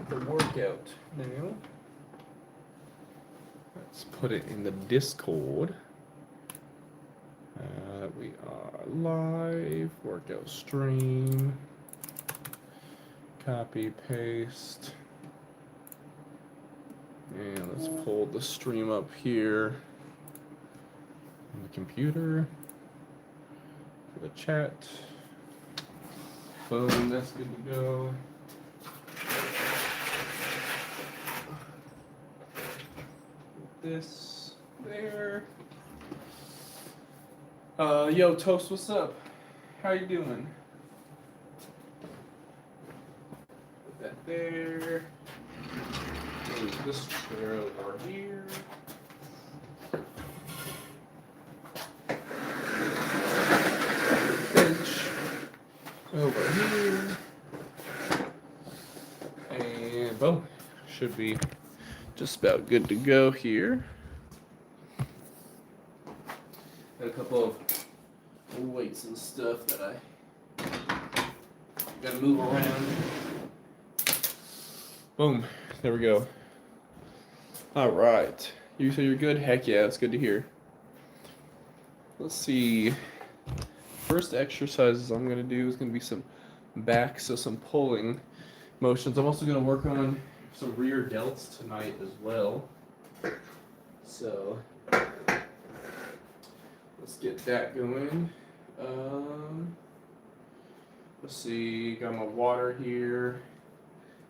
the workout now. Let's put it in the Discord. We are live, workout stream. Copy, paste. And let's pull the stream up here on the computer for the chat. Boom, that's good to go. This there. Yo, Toast, what's up? How you doing? Put that there. Move this chair over here. Bench over here. And boom. Should be just about good to go here. Got a couple of weights and stuff that I gotta move around. Boom. There we go. All right. You say you're good? Heck yeah, it's good to hear. Let's see. First exercises I'm gonna do is gonna be some back, so some pulling motions. I'm also gonna work on some rear delts tonight as well. So let's get that going. Let's see, got my water here.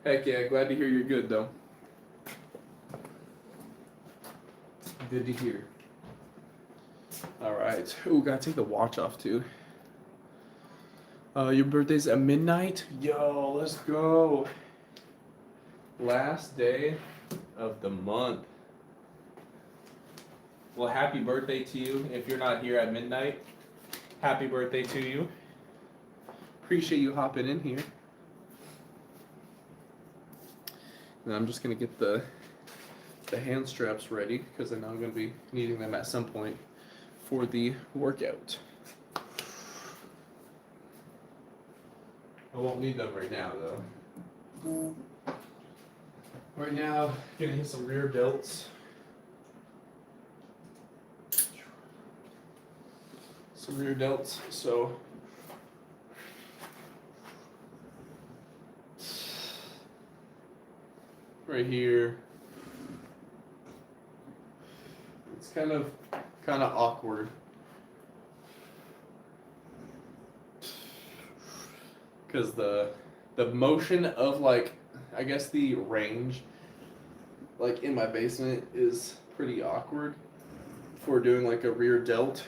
Heck yeah, glad to hear you're good though. Good to hear. Alright. Ooh, gotta take the watch off too. Your birthday's at midnight? Yo, let's go. Last day of the month. Well, happy birthday to you. If you're not here at midnight, happy birthday to you. Appreciate you hopping in here. And I'm just gonna get the hand straps ready because I know I'm gonna be needing them at some point for the workout. I won't need them right now though. Right now, gonna hit some rear delts. Some rear delts, so right here. It's kind of awkward. Because the motion of, like, I guess the range, like in my basement, is pretty awkward for doing like a rear delt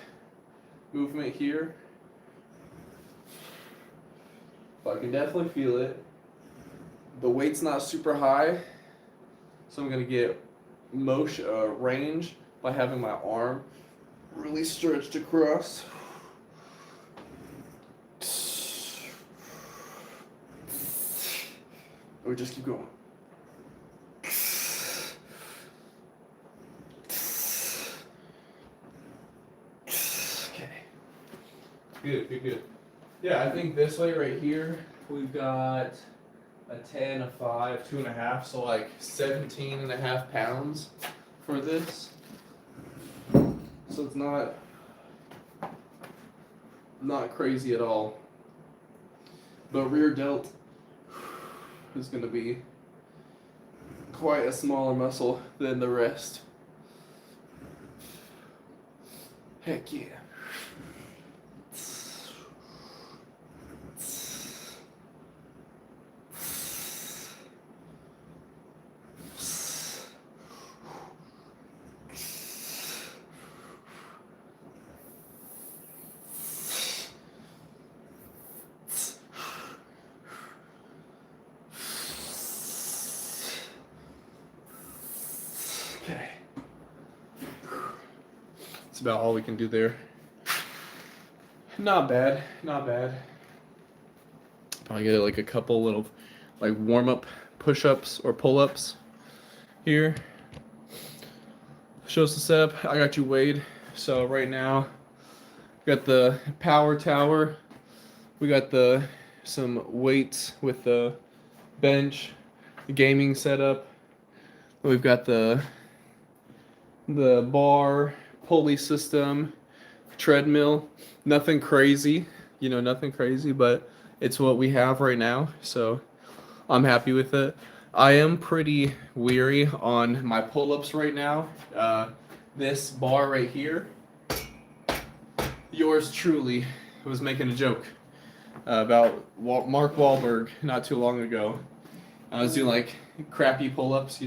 movement here. But I can definitely feel it. The weight's not super high, so I'm gonna get motion range by having my arm really stretched across. Or just keep going. Okay. Good. Yeah, I think this way right here, we've got a 10, a 5, 2.5, so like 17.5 pounds for this. So it's not crazy at all. But rear delt is going to be quite a smaller muscle than the rest. Heck yeah. Okay. That's about all we can do there. Not bad. Probably get like a couple little like warm-up push-ups or pull-ups here. Shows the setup. I got you weighed. So right now, we got the power tower. We got some weights with the bench, gaming setup. We've got the bar, pulley system, treadmill. Nothing crazy, nothing crazy, but it's what we have right now. So I'm happy with it. I am pretty weary on my pull-ups right now. This bar right here, yours truly was making a joke about Mark Wahlberg not too long ago. I was doing like crappy pull-ups,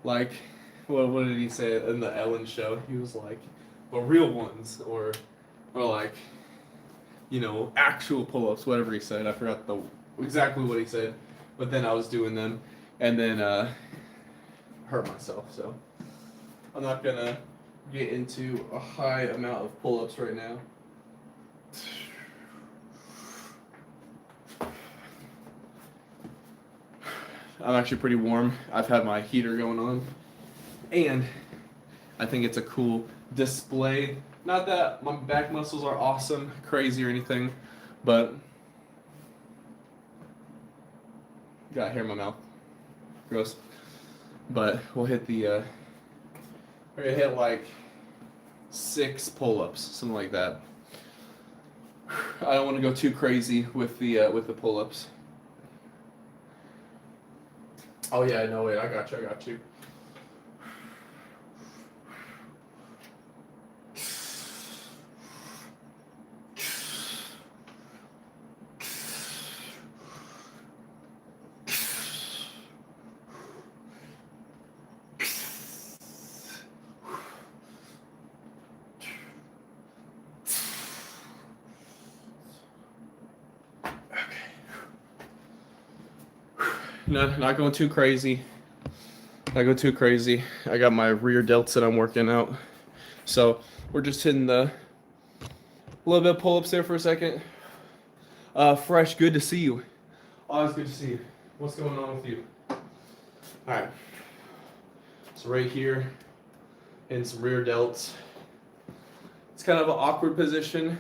like what did he say in the Ellen show? He was like, "Well, real ones," or like, actual pull-ups, whatever he said. I forgot exactly what he said, but then I was doing them, and then hurt myself. So I'm not gonna get into a high amount of pull-ups right now. I'm actually pretty warm. I've had my heater going on, and I think it's a cool display. Not that my back muscles are awesome, crazy, or anything, but got hair in my mouth. Gross. But we'll hit we're gonna hit like 6 pull-ups, something like that. I don't want to go too crazy with the pull-ups. Oh yeah, no wait, I got you. Not going too crazy. Not go too crazy. I got my rear delts that I'm working out. So we're just hitting a little bit of pull-ups there for a second. Fresh, good to see you. Always good to see you. What's going on with you? Alright. So right here, in some rear delts. It's kind of an awkward position.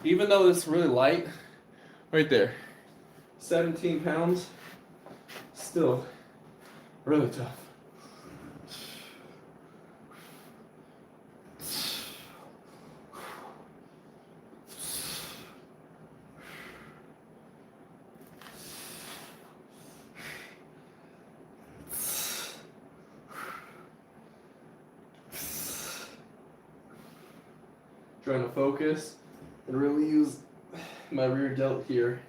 Even though it's really light, right there, 17 pounds, still really tough. Trying to focus and really use my rear delt here.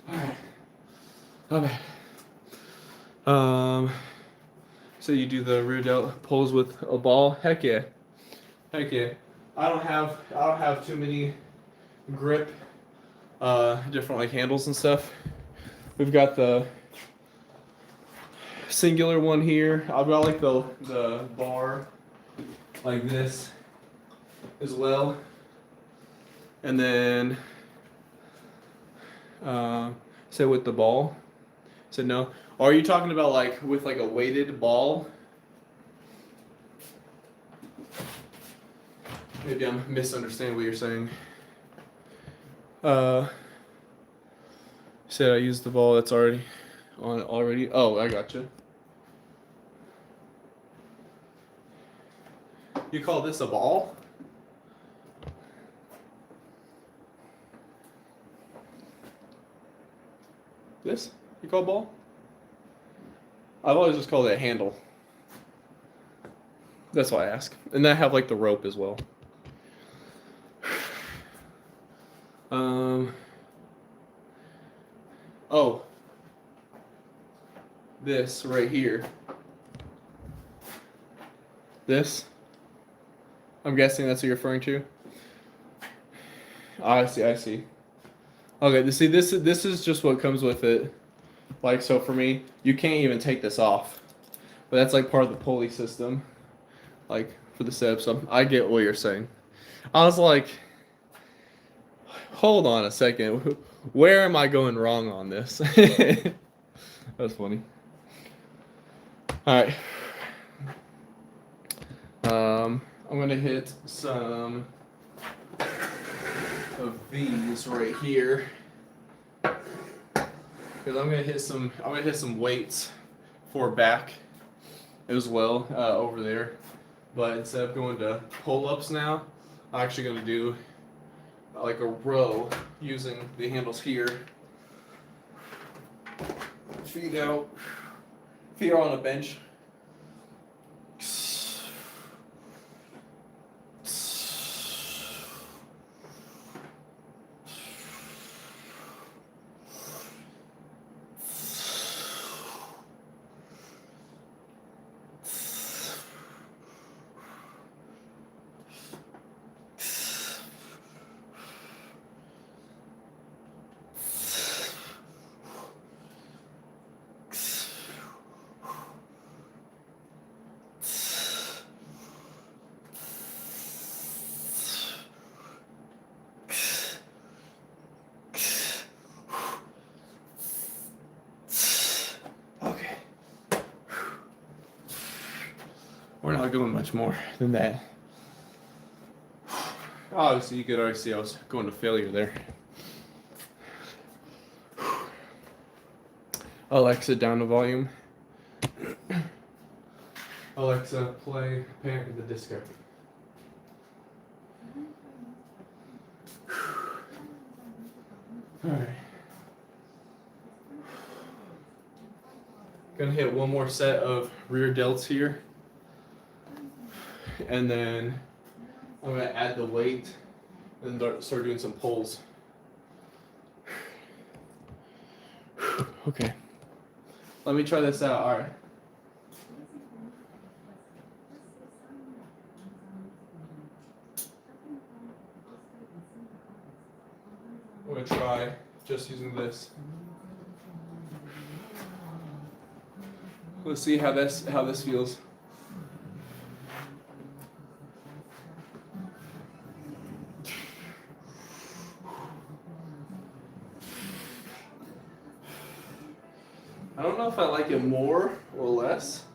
Alright. Okay. So you do the rear delt pulls with a ball? Heck yeah. Heck yeah. I don't have too many grip different like handles and stuff. We've got the singular one here. I've got like the bar like this as well. And then so with the ball. So no. Are you talking about like with like a weighted ball? Maybe I'm misunderstanding what you're saying. Said I used the ball that's already on it already. Oh, I gotcha. You call this a ball? This? You call a ball? I've always just called it a handle. That's why I ask. And then I have like the rope as well. Oh, this right here. This. I'm guessing that's what you're referring to. Oh, I see. I see. Okay. See, this is just what comes with it. Like, so for me, you can't even take this off. But that's like part of the pulley system. Like for the setup. So I get what you're saying. I was like, hold on a second. Where am I going wrong on this? That's funny. All right. I'm gonna hit some of these right here because I'm gonna hit some weights for back as well over there. But instead of going to pull-ups now, I'm actually gonna do like a row using the handles here. Feet out. Feet are on a bench. We're not going much more than that. Obviously, you could already see I was going to failure there. Alexa, down the volume. Alexa, play Panic at the Disco. Alright. Gonna hit one more set of rear delts here. And then I'm gonna add the weight and start doing some pulls. Okay. Let me try this out. All right. I'm gonna try just using this. Let's see how this feels. I don't know if I like it more or less,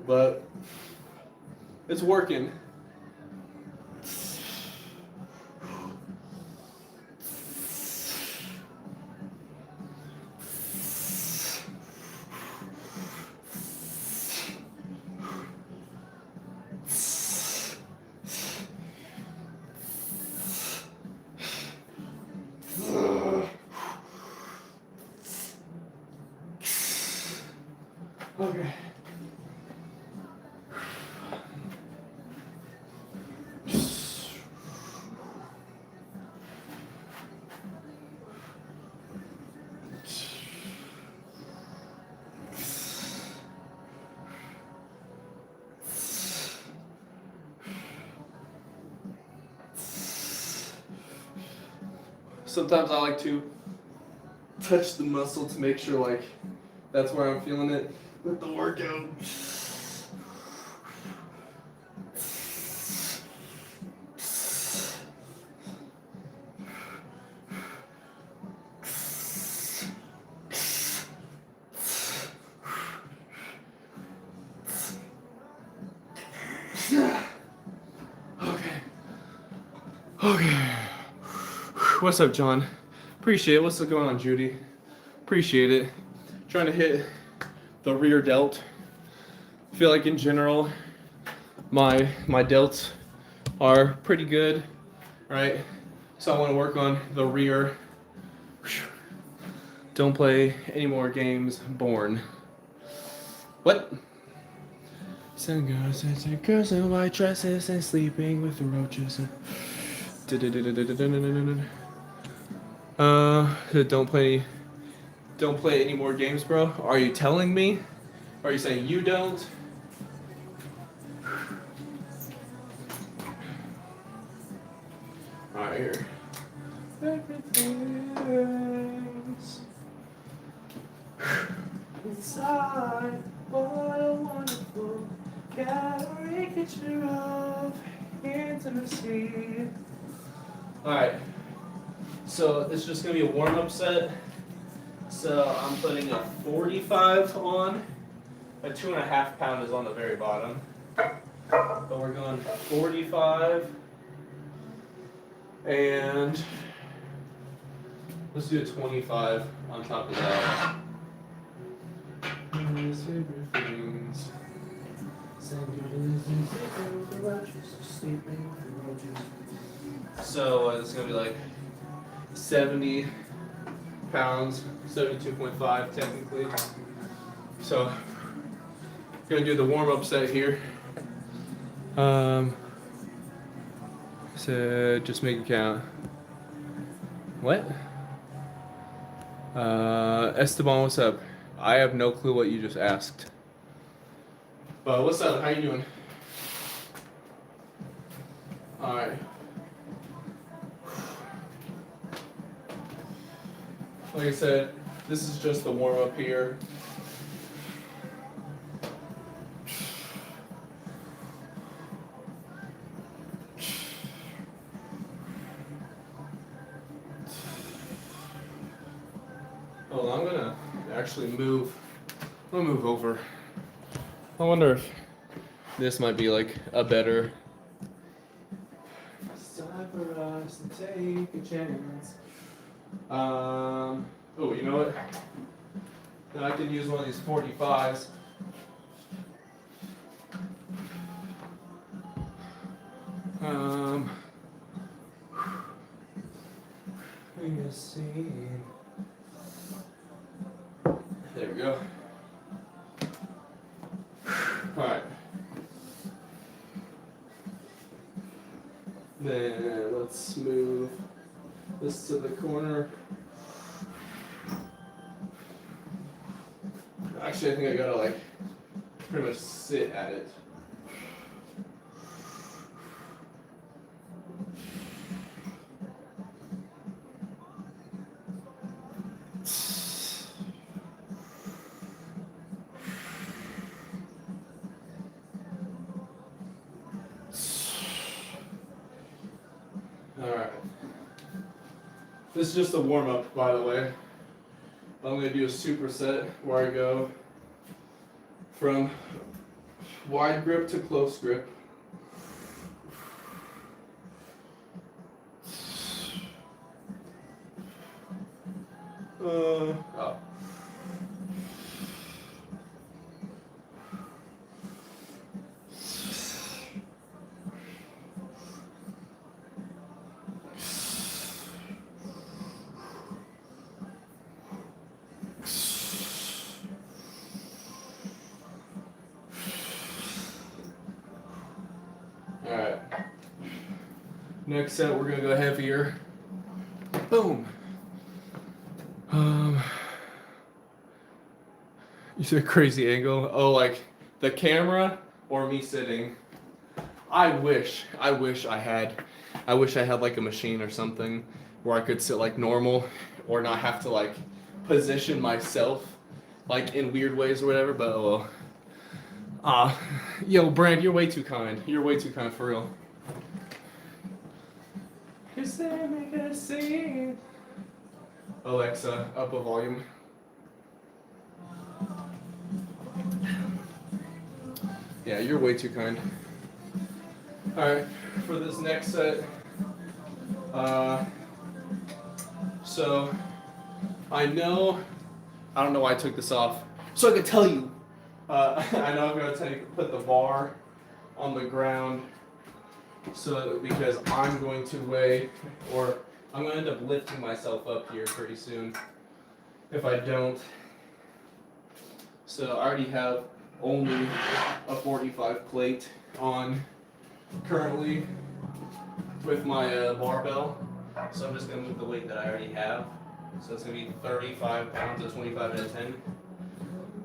but it's working. Okay. Sometimes I like to touch the muscle to make sure like that's where I'm feeling it with the workout. Okay. What's up, John? Appreciate it. What's going on, Judy? Appreciate it. Trying to hit the rear delt. Feel like in general, my delts are pretty good, right? So I want to work on the rear. Don't play any more games. Born. What? Some girls and girls in white dresses and sleeping with the roaches. Don't play any more games, bro. Are you telling me? Are you saying you don't? Alright, here. Everything's inside. What a wonderful caricature of intimacy. Alright, so it's just going to be a warm-up set. So I'm putting a 45 on. A 2.5 pound is on the very bottom. But we're going 45. And let's do a 25 on top of that. So it's going to be like 70 pounds, 72.5 technically. So going to do the warm-up set here. So just make it count. What? Esteban, what's up? I have no clue what you just asked. But what's up? How you doing? Alright. Like I said, this is just the warm-up here. Oh, I'm gonna actually move. I'm gonna move over. I wonder if this might be like a better. It's time for us to take a chance. Oh, you know what? Then I can use one of these 45s. Let me see. There we go. Alright. Then let's move this to the corner. Actually, I think I gotta like pretty much sit at it. Alright. This is just a warm-up, by the way. I'm going to do a superset where I go from wide grip to close grip. Oh. Alright. Next set, we're going to go heavier. Boom. You said crazy angle? Oh, like the camera or me sitting? I wish I had like a machine or something where I could sit like normal or not have to like position myself like in weird ways or whatever, but oh well. Yo, Brand, you're way too kind. You're way too kind for real. Alexa, up a volume. Yeah, you're way too kind. Alright, for this next set, so I don't know why I took this off, so I could tell you. I know I'm going to put the bar on the ground because I'm going to weigh, or I'm going to end up lifting myself up here pretty soon if I don't. So I already have only a 45 plate on currently with my barbell. So I'm just going to move the weight that I already have. So it's going to be 35 pounds of 25 and a 10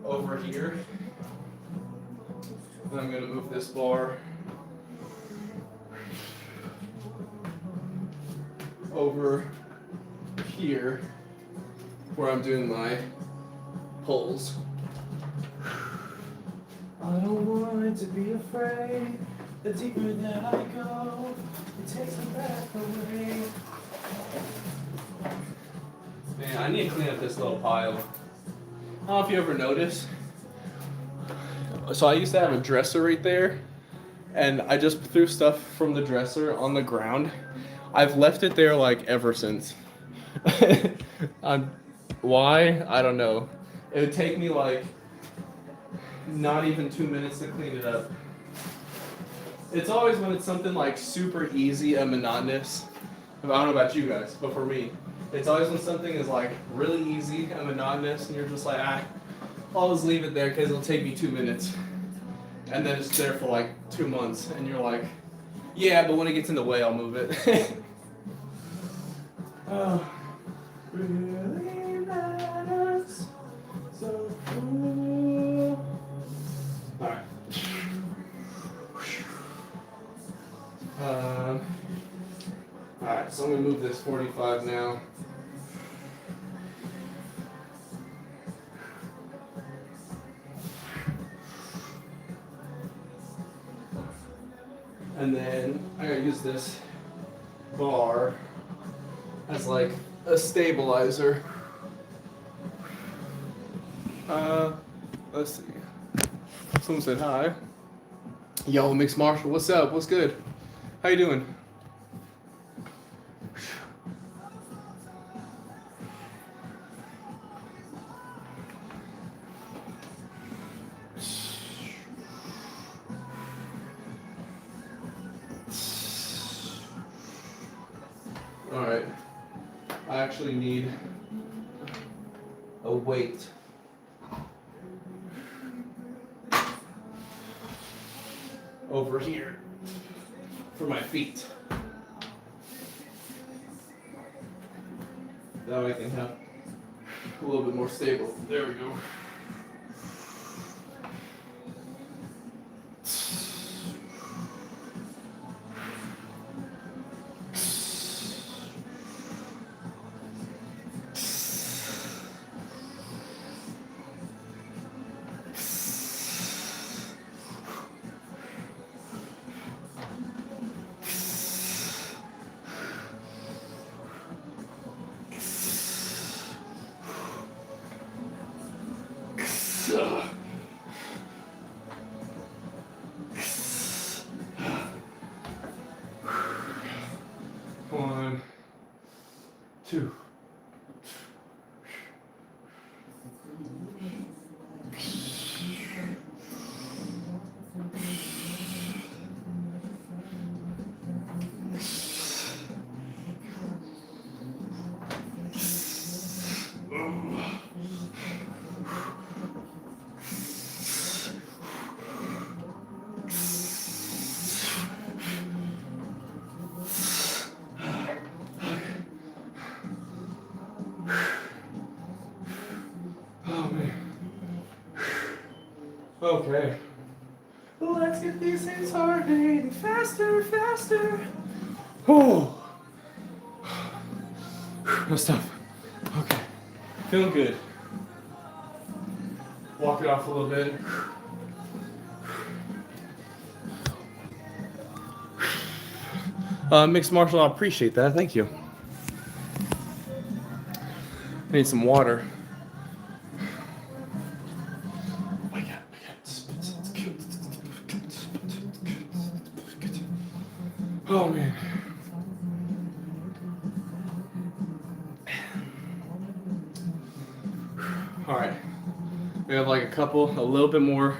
over here. Then I'm going to move this bar over here where I'm doing my pulls. I don't want to be afraid. The deeper that I go, it takes the breath away. Man, I need to clean up this little pile. I don't know if you ever noticed. So I used to have a dresser right there, and I just threw stuff from the dresser on the ground. I've left it there like ever since. Why? I don't know. It would take me like not even 2 minutes to clean it up. It's always when it's something like super easy and monotonous. I don't know about you guys, but for me, it's always when something is like really easy and monotonous, and you're just like, I'll just leave it there because it'll take me 2 minutes. And then it's there for like 2 months, and you're like, yeah, but when it gets in the way, I'll move it. Oh, really matters. So cool. Alright. Alright, so I'm going to move this 45 now. And then I gotta use this bar as like a stabilizer. Let's see. Someone said hi. Yo, Mixed Marshall, what's up? What's good? How you doing? Alright, I actually need a weight. Over here for my feet. That way I can have a little bit more stable. There we go. One, two. Oh man. Okay. Let's get these things started faster, faster. Oh. That's tough. Okay. Feeling good. Walk it off a little bit. Mixed martial art, appreciate that. Thank you. I need some water. Oh man. All right. We have like a little bit more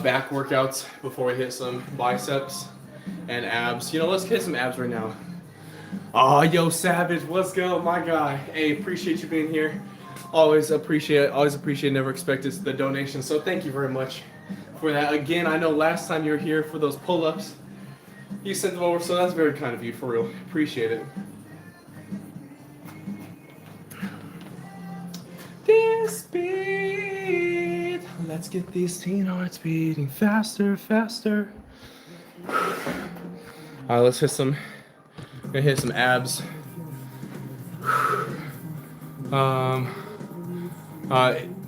back workouts before we hit some biceps and abs. You know, let's hit some abs right now. Oh, yo, Savage, let's go, my guy. Hey, appreciate you being here. Always appreciate it. Always appreciate. Never expected the donation. So thank you very much for that. Again, I know last time you were here for those pull-ups, you sent them over. So that's very kind of you, for real. Appreciate it. This beat. Let's get these teen hearts beating faster, faster. All right, let's hit some. Gonna hit some abs.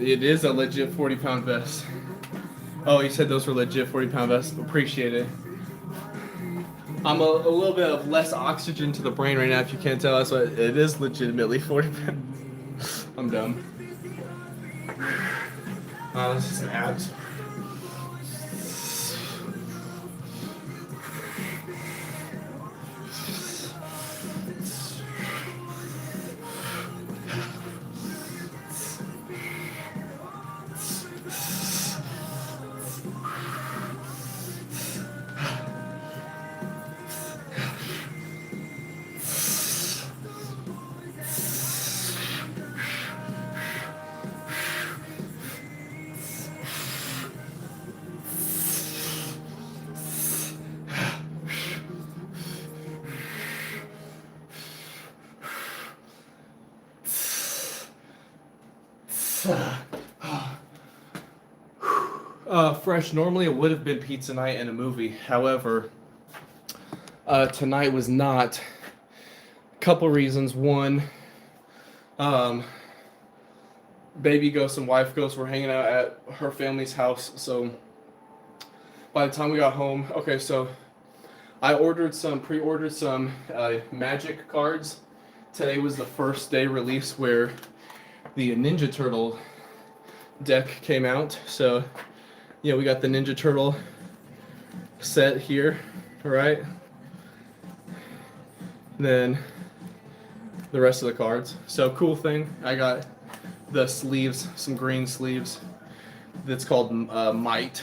It is a legit 40-pound vest. Oh, you said those were legit 40-pound vests. Appreciate it. I'm a little bit of less oxygen to the brain right now, if you can't tell. That's why it is legitimately 40 pounds. I'm dumb. This is some abs. Fresh. Normally it would have been pizza night and a movie. However, tonight was not. Couple reasons. One, baby ghost and wife ghost were hanging out at her family's house. So by the time we got home, okay, so I pre-ordered some Magic cards. Today was the first day release where the Ninja Turtle deck came out. So yeah, we got the Ninja Turtle set here, right? Then the rest of the cards. So cool thing, I got the sleeves, some green sleeves. That's called Might.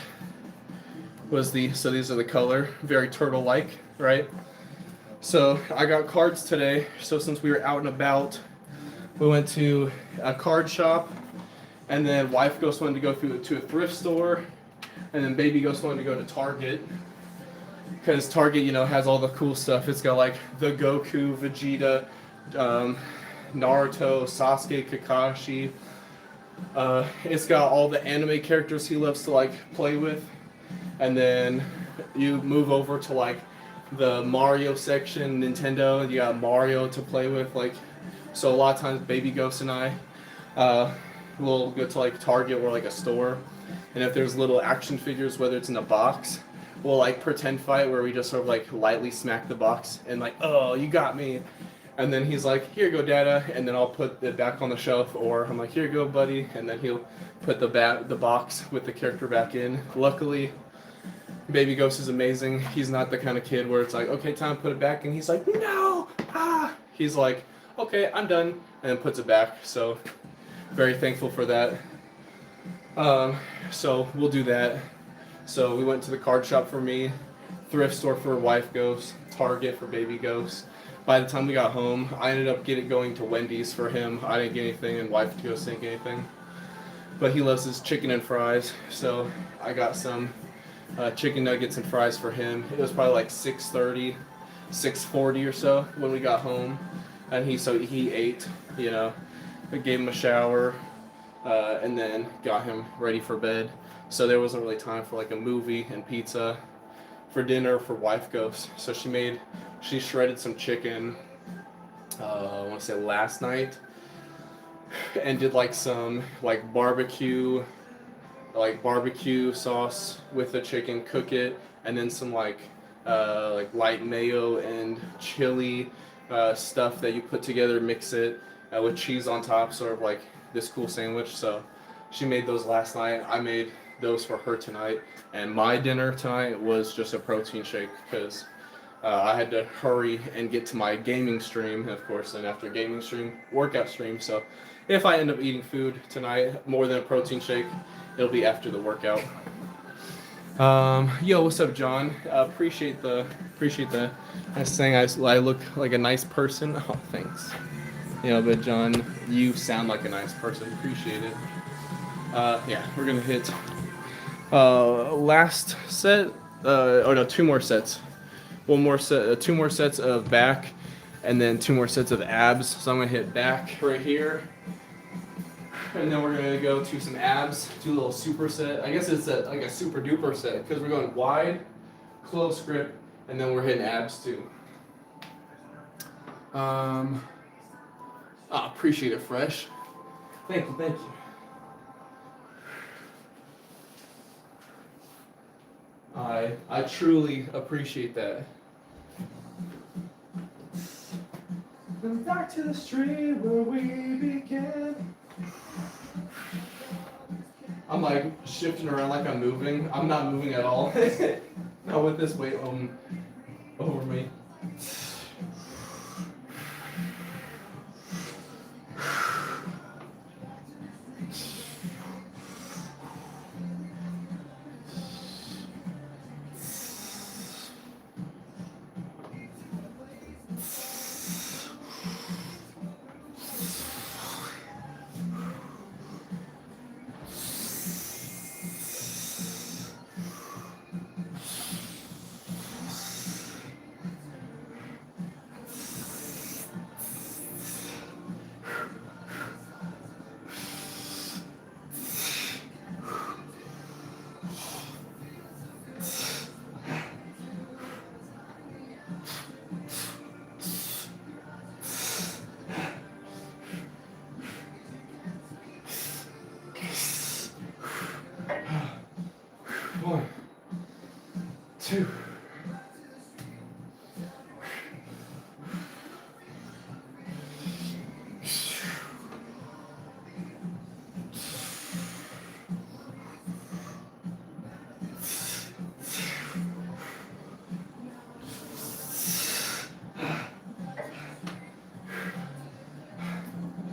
So these are the color, very turtle-like, right? So I got cards today. So since we were out and about, we went to a card shop, and then wife ghost wanted to go to a thrift store. And then baby ghost wanted to go to Target, because Target, has all the cool stuff. It's got like the Goku, Vegeta, Naruto, Sasuke, Kakashi. It's got all the anime characters he loves to like play with. And then you move over to like the Mario section, Nintendo. You got Mario to play with. Like, so a lot of times baby ghost and I will go to like Target or like a store. And if there's little action figures, whether it's in a box, we'll like pretend fight where we just sort of like lightly smack the box and like, oh, you got me. And then he's like, here you go, Dada. And then I'll put it back on the shelf. Or I'm like, here you go, buddy. And then he'll put the box with the character back in. Luckily, Baby Ghost is amazing. He's not the kind of kid where it's like, okay, time to put it back. And he's like, no. He's like, okay, I'm done. And then puts it back. So very thankful for that. So we'll do that. So we went to the card shop for me, thrift store for wife ghost, Target for baby ghost. By the time we got home, I ended up going to Wendy's for him. I didn't get anything, and wife ghost didn't get anything. But he loves his chicken and fries, so I got some chicken nuggets and fries for him. It was probably like 6:30, 6:40 or so when we got home, and he ate. I gave him a shower. And then got him ready for bed. So there wasn't really time for like a movie and pizza for dinner for wife ghost. So she shredded some chicken, I want to say last night, and did like some like barbecue sauce with the chicken, cook it, and then some like light mayo and chili stuff that you put together, mix it with cheese on top, sort of like this cool sandwich. So she made those last night. I made those for her tonight, and my dinner tonight was just a protein shake because I had to hurry and get to my gaming stream, of course, and after gaming stream, workout stream. So if I end up eating food tonight more than a protein shake, it'll be after the workout. Yo, what's up, John? Appreciate the nice saying. I look like a nice person. Oh, thanks. But John You sound like a nice person. Appreciate it. Yeah, we're gonna hit last set. Oh no, two more sets. One more set, two more sets of back, and then two more sets of abs. So I'm gonna hit back right here, and then we're gonna go to some abs, do a little superset. I guess it's like a super duper set because we're going wide, close grip, and then we're hitting abs too. Appreciate it, Fresh. Thank you, thank you. I truly appreciate that. Back to the street where we began. I'm like shifting around like I'm moving. I'm not moving at all. Not with this weight over me. One, two.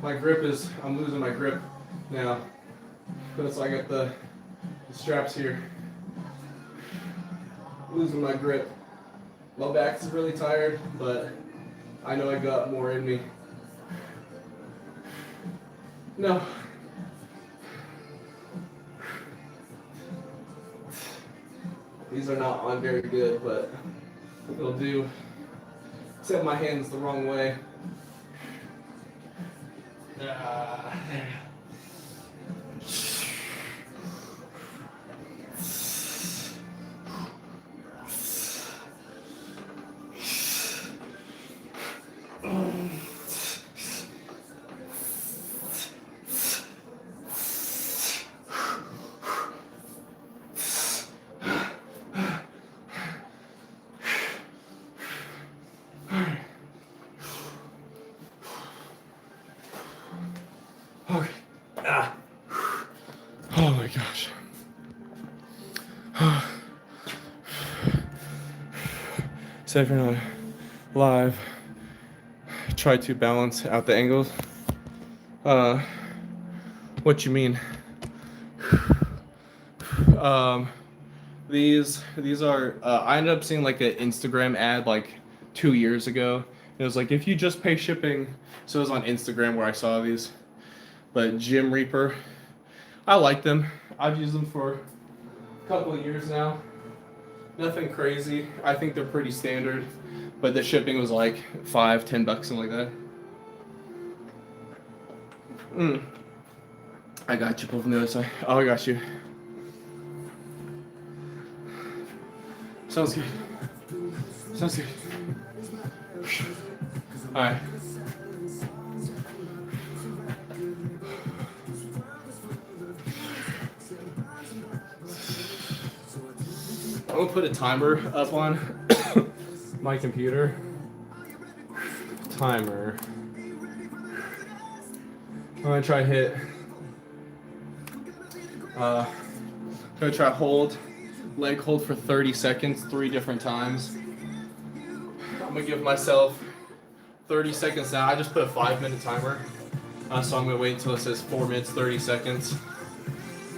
My grip is, I'm losing my grip now. Because I got the straps here. Losing my grip. My back is really tired, but I know I got more in me. No. These are not on very good, but it'll do. Set my hands the wrong way. Okay. Oh my gosh. So if you're not live, try to balance out the angles. What you mean? These are I ended up seeing like an Instagram ad like 2 years ago. It was like if you just pay shipping. So it was on Instagram where I saw these. But Gym Reaper, I like them. I've used them for a couple of years now. Nothing crazy. I think they're pretty standard. But the shipping was like $5-10, something like that. I got you. Pull from the other side. Oh, I got you. Sounds good. Sounds good. All right. I'm gonna put a timer up on my computer. Timer. I'm gonna try hit. I'm gonna try leg hold for 30 seconds, 3 different times. I'm gonna give myself 30 seconds now. I just put a 5-minute timer. So I'm gonna wait until it says 4 minutes, 30 seconds.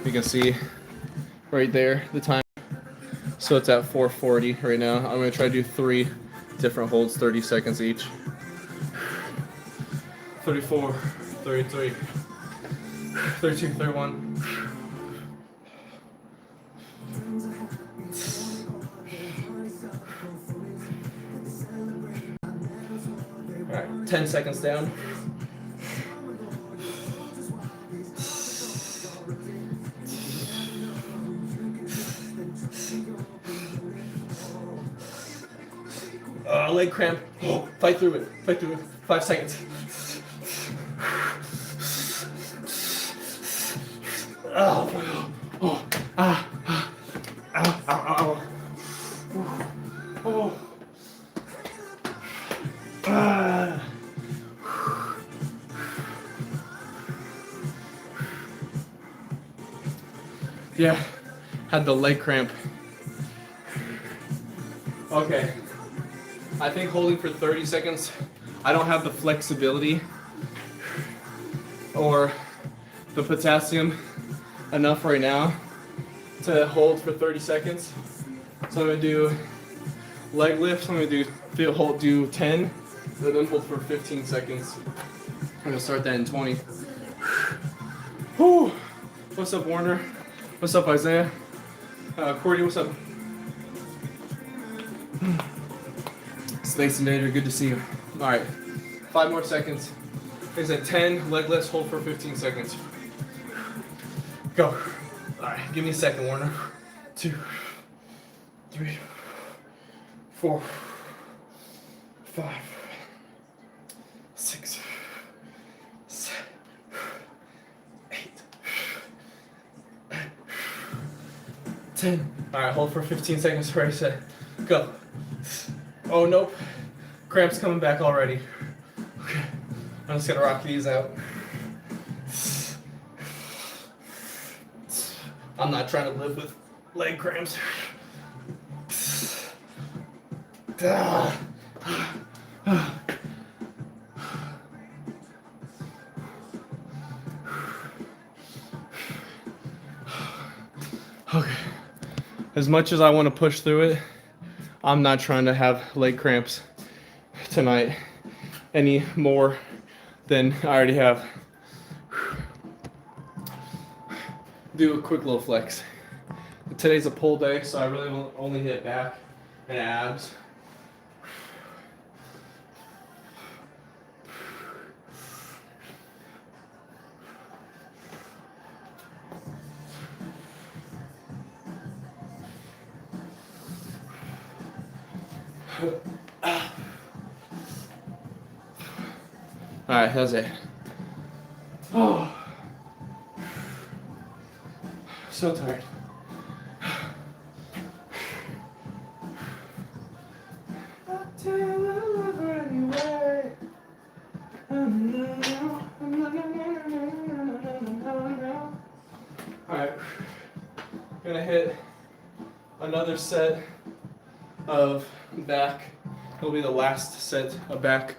You can see right there the time. So it's at 4:40 right now. I'm gonna try to do 3 different holds, 30 seconds each. 34, 33, 32, 31. All right, 10 seconds down. Leg cramp. Oh, fight through it. Fight through it. 5 seconds. Oh, oh, ah, ah, ow, ow, ow. Oh, ah. Yeah, had the leg cramp. Okay. I think holding for 30 seconds, I don't have the flexibility or the potassium enough right now to hold for 30 seconds. So I'm gonna do leg lifts. I'm gonna do 10, and then hold for 15 seconds. I'm gonna start that in 20. Whew. What's up, Warner? What's up, Isaiah? Cordy, what's up? Space Invader, good to see you. All right, 5 more seconds. Is it 10 leg lifts? Hold for 15 seconds. Go. All right, give me a second, Warner. 2, 3, 4, 5, 6, 7, 8, 9, 10. All right, hold for 15 seconds. Ready, set, go. Oh, nope. Cramps coming back already. Okay. I'm just gonna rock these out. I'm not trying to live with leg cramps. Okay. As much as I want to push through it, I'm not trying to have leg cramps tonight any more than I already have. Do a quick little flex. Today's a pull day, so I really will only hit back and abs. Alright, that's it. Oh, so tired. Alright, gonna hit another set of back. It'll be the last set of back.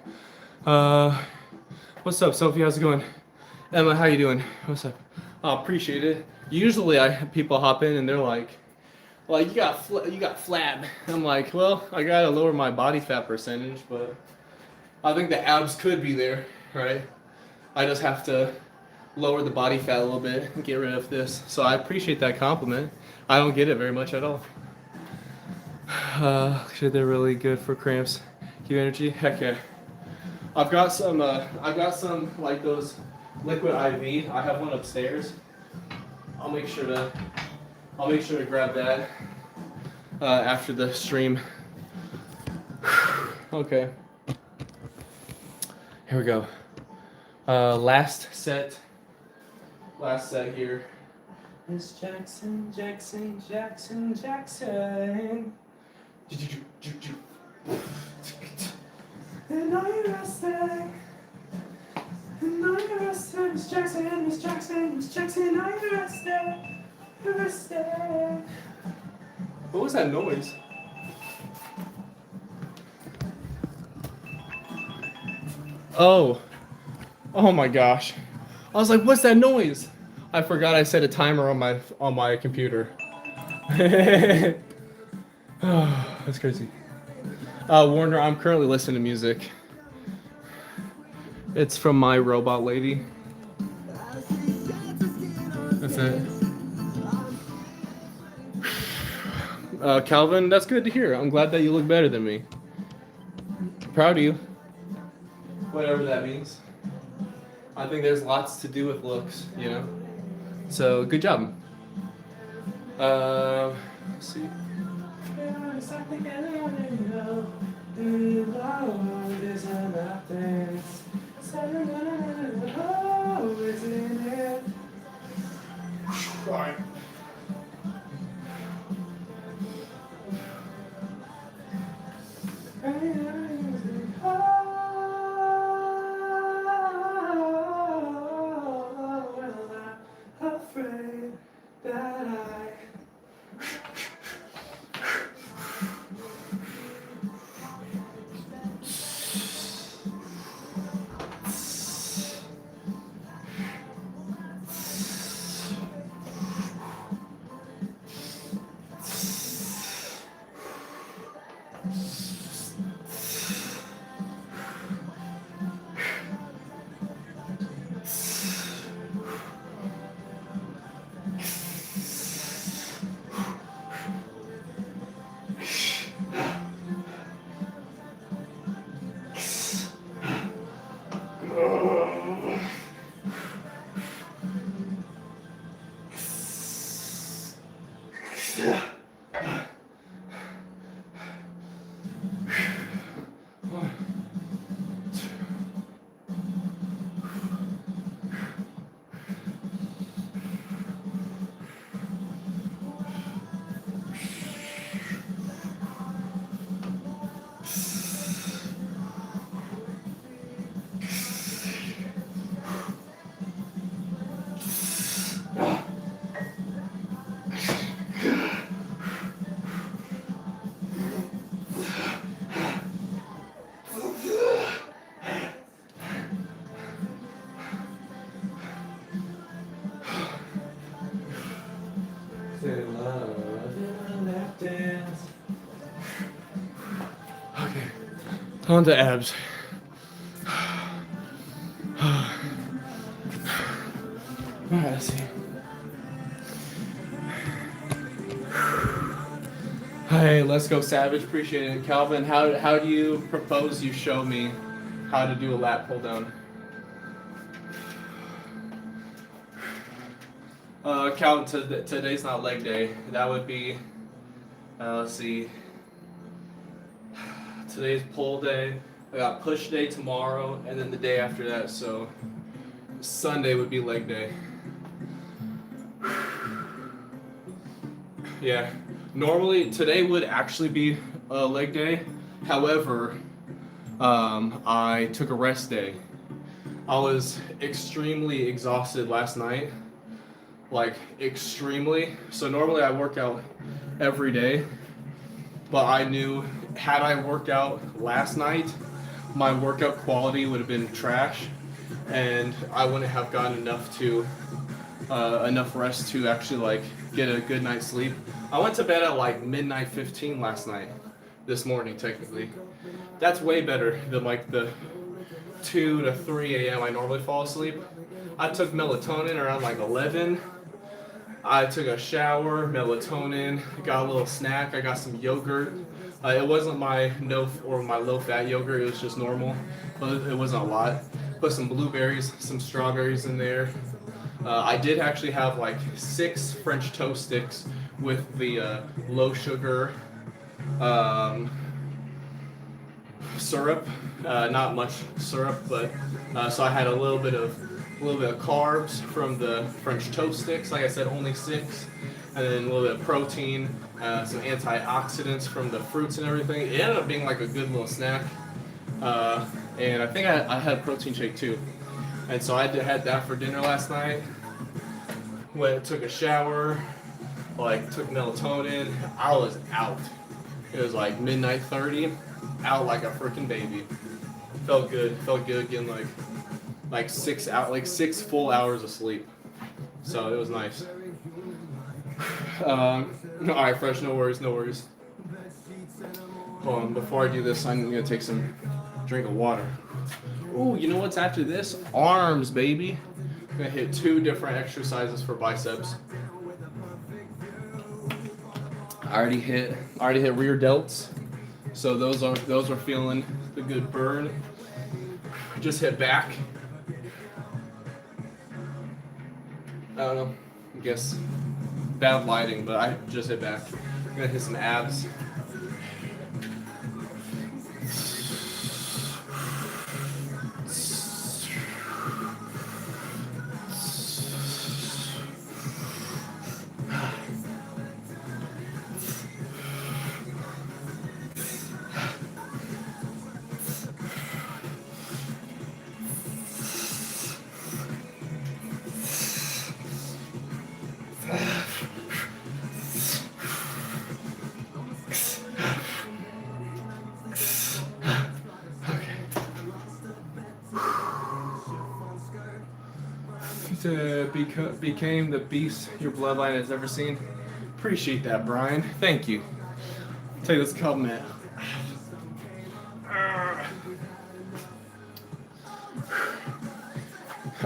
What's up, Sophie? How's it going? Emma, how you doing? What's up? I appreciate it. Usually, people hop in and they're like you got flab. I'm like, well, I gotta lower my body fat percentage, but I think the abs could be there, right? I just have to lower the body fat a little bit and get rid of this. So I appreciate that compliment. I don't get it very much at all. Actually, they're really good for cramps. Keep energy. Heck yeah. I've got some like those liquid IV. I have one upstairs. I'll make sure to grab that after the stream. Okay. Here we go. Last set here. It's Jackson. And are you resting? And are you resting? Miss Jackson, are you resting? You're resting. What was that noise? Oh my gosh. I was like, what's that noise? I forgot I set a timer on my computer. Oh, that's crazy. Warner, I'm currently listening to music. It's from My Robot Lady. That's it. Calvin, that's good to hear. I'm glad that you look better than me. Proud of you. Whatever that means. I think there's lots to do with looks, you know? So, good job. Let's see. Right. Afraid that I Okay, on to abs. Alright, let's see. Hey, let's go, Savage. Appreciate it. Calvin, how do you propose you show me how to do a lat pull down? Calvin, today's not leg day. That would be, let's see. Today's pull day. I got push day tomorrow, and then the day after that. So Sunday would be leg day. Yeah. Normally, today would actually be a leg day. However, I took a rest day. I was extremely exhausted last night. Like, extremely. So normally I work out every day. But I knew, had I worked out last night, my workout quality would have been trash. And I wouldn't have gotten enough rest to actually, like, get a good night's sleep. I went to bed at like midnight 15 last night, this morning technically. That's way better than like the 2 to 3 a.m. I normally fall asleep. I took melatonin around like 11. I took a shower, melatonin, got a little snack. I got some yogurt. It wasn't my low fat yogurt. It was just normal, but it wasn't a lot. Put some blueberries, some strawberries in there. I did actually have like 6 French toast sticks with the low sugar syrup. Not much syrup, but so I had a little bit of carbs from the French toast sticks. Like I said, only 6, and then a little bit of protein, some antioxidants from the fruits and everything. It ended up being like a good little snack. And I think I had a protein shake too. And so I had that for dinner last night. Took a shower, took melatonin. I was out. It was like midnight 30, out like a freaking baby. Felt good getting like 6 full hours of sleep. So it was nice. All right, Fresh, no worries. Hold on, before I do this, I'm gonna take some drink of water. Ooh, you know what's after this? Arms, baby. I'm gonna hit 2 different exercises for biceps. I already hit rear delts. So those are feeling the good burn. Just hit back. I don't know. I guess bad lighting, but I just hit back. I'm gonna hit some abs. Became the beast your bloodline has ever seen. Appreciate that, Brian. Thank you. Take this compliment.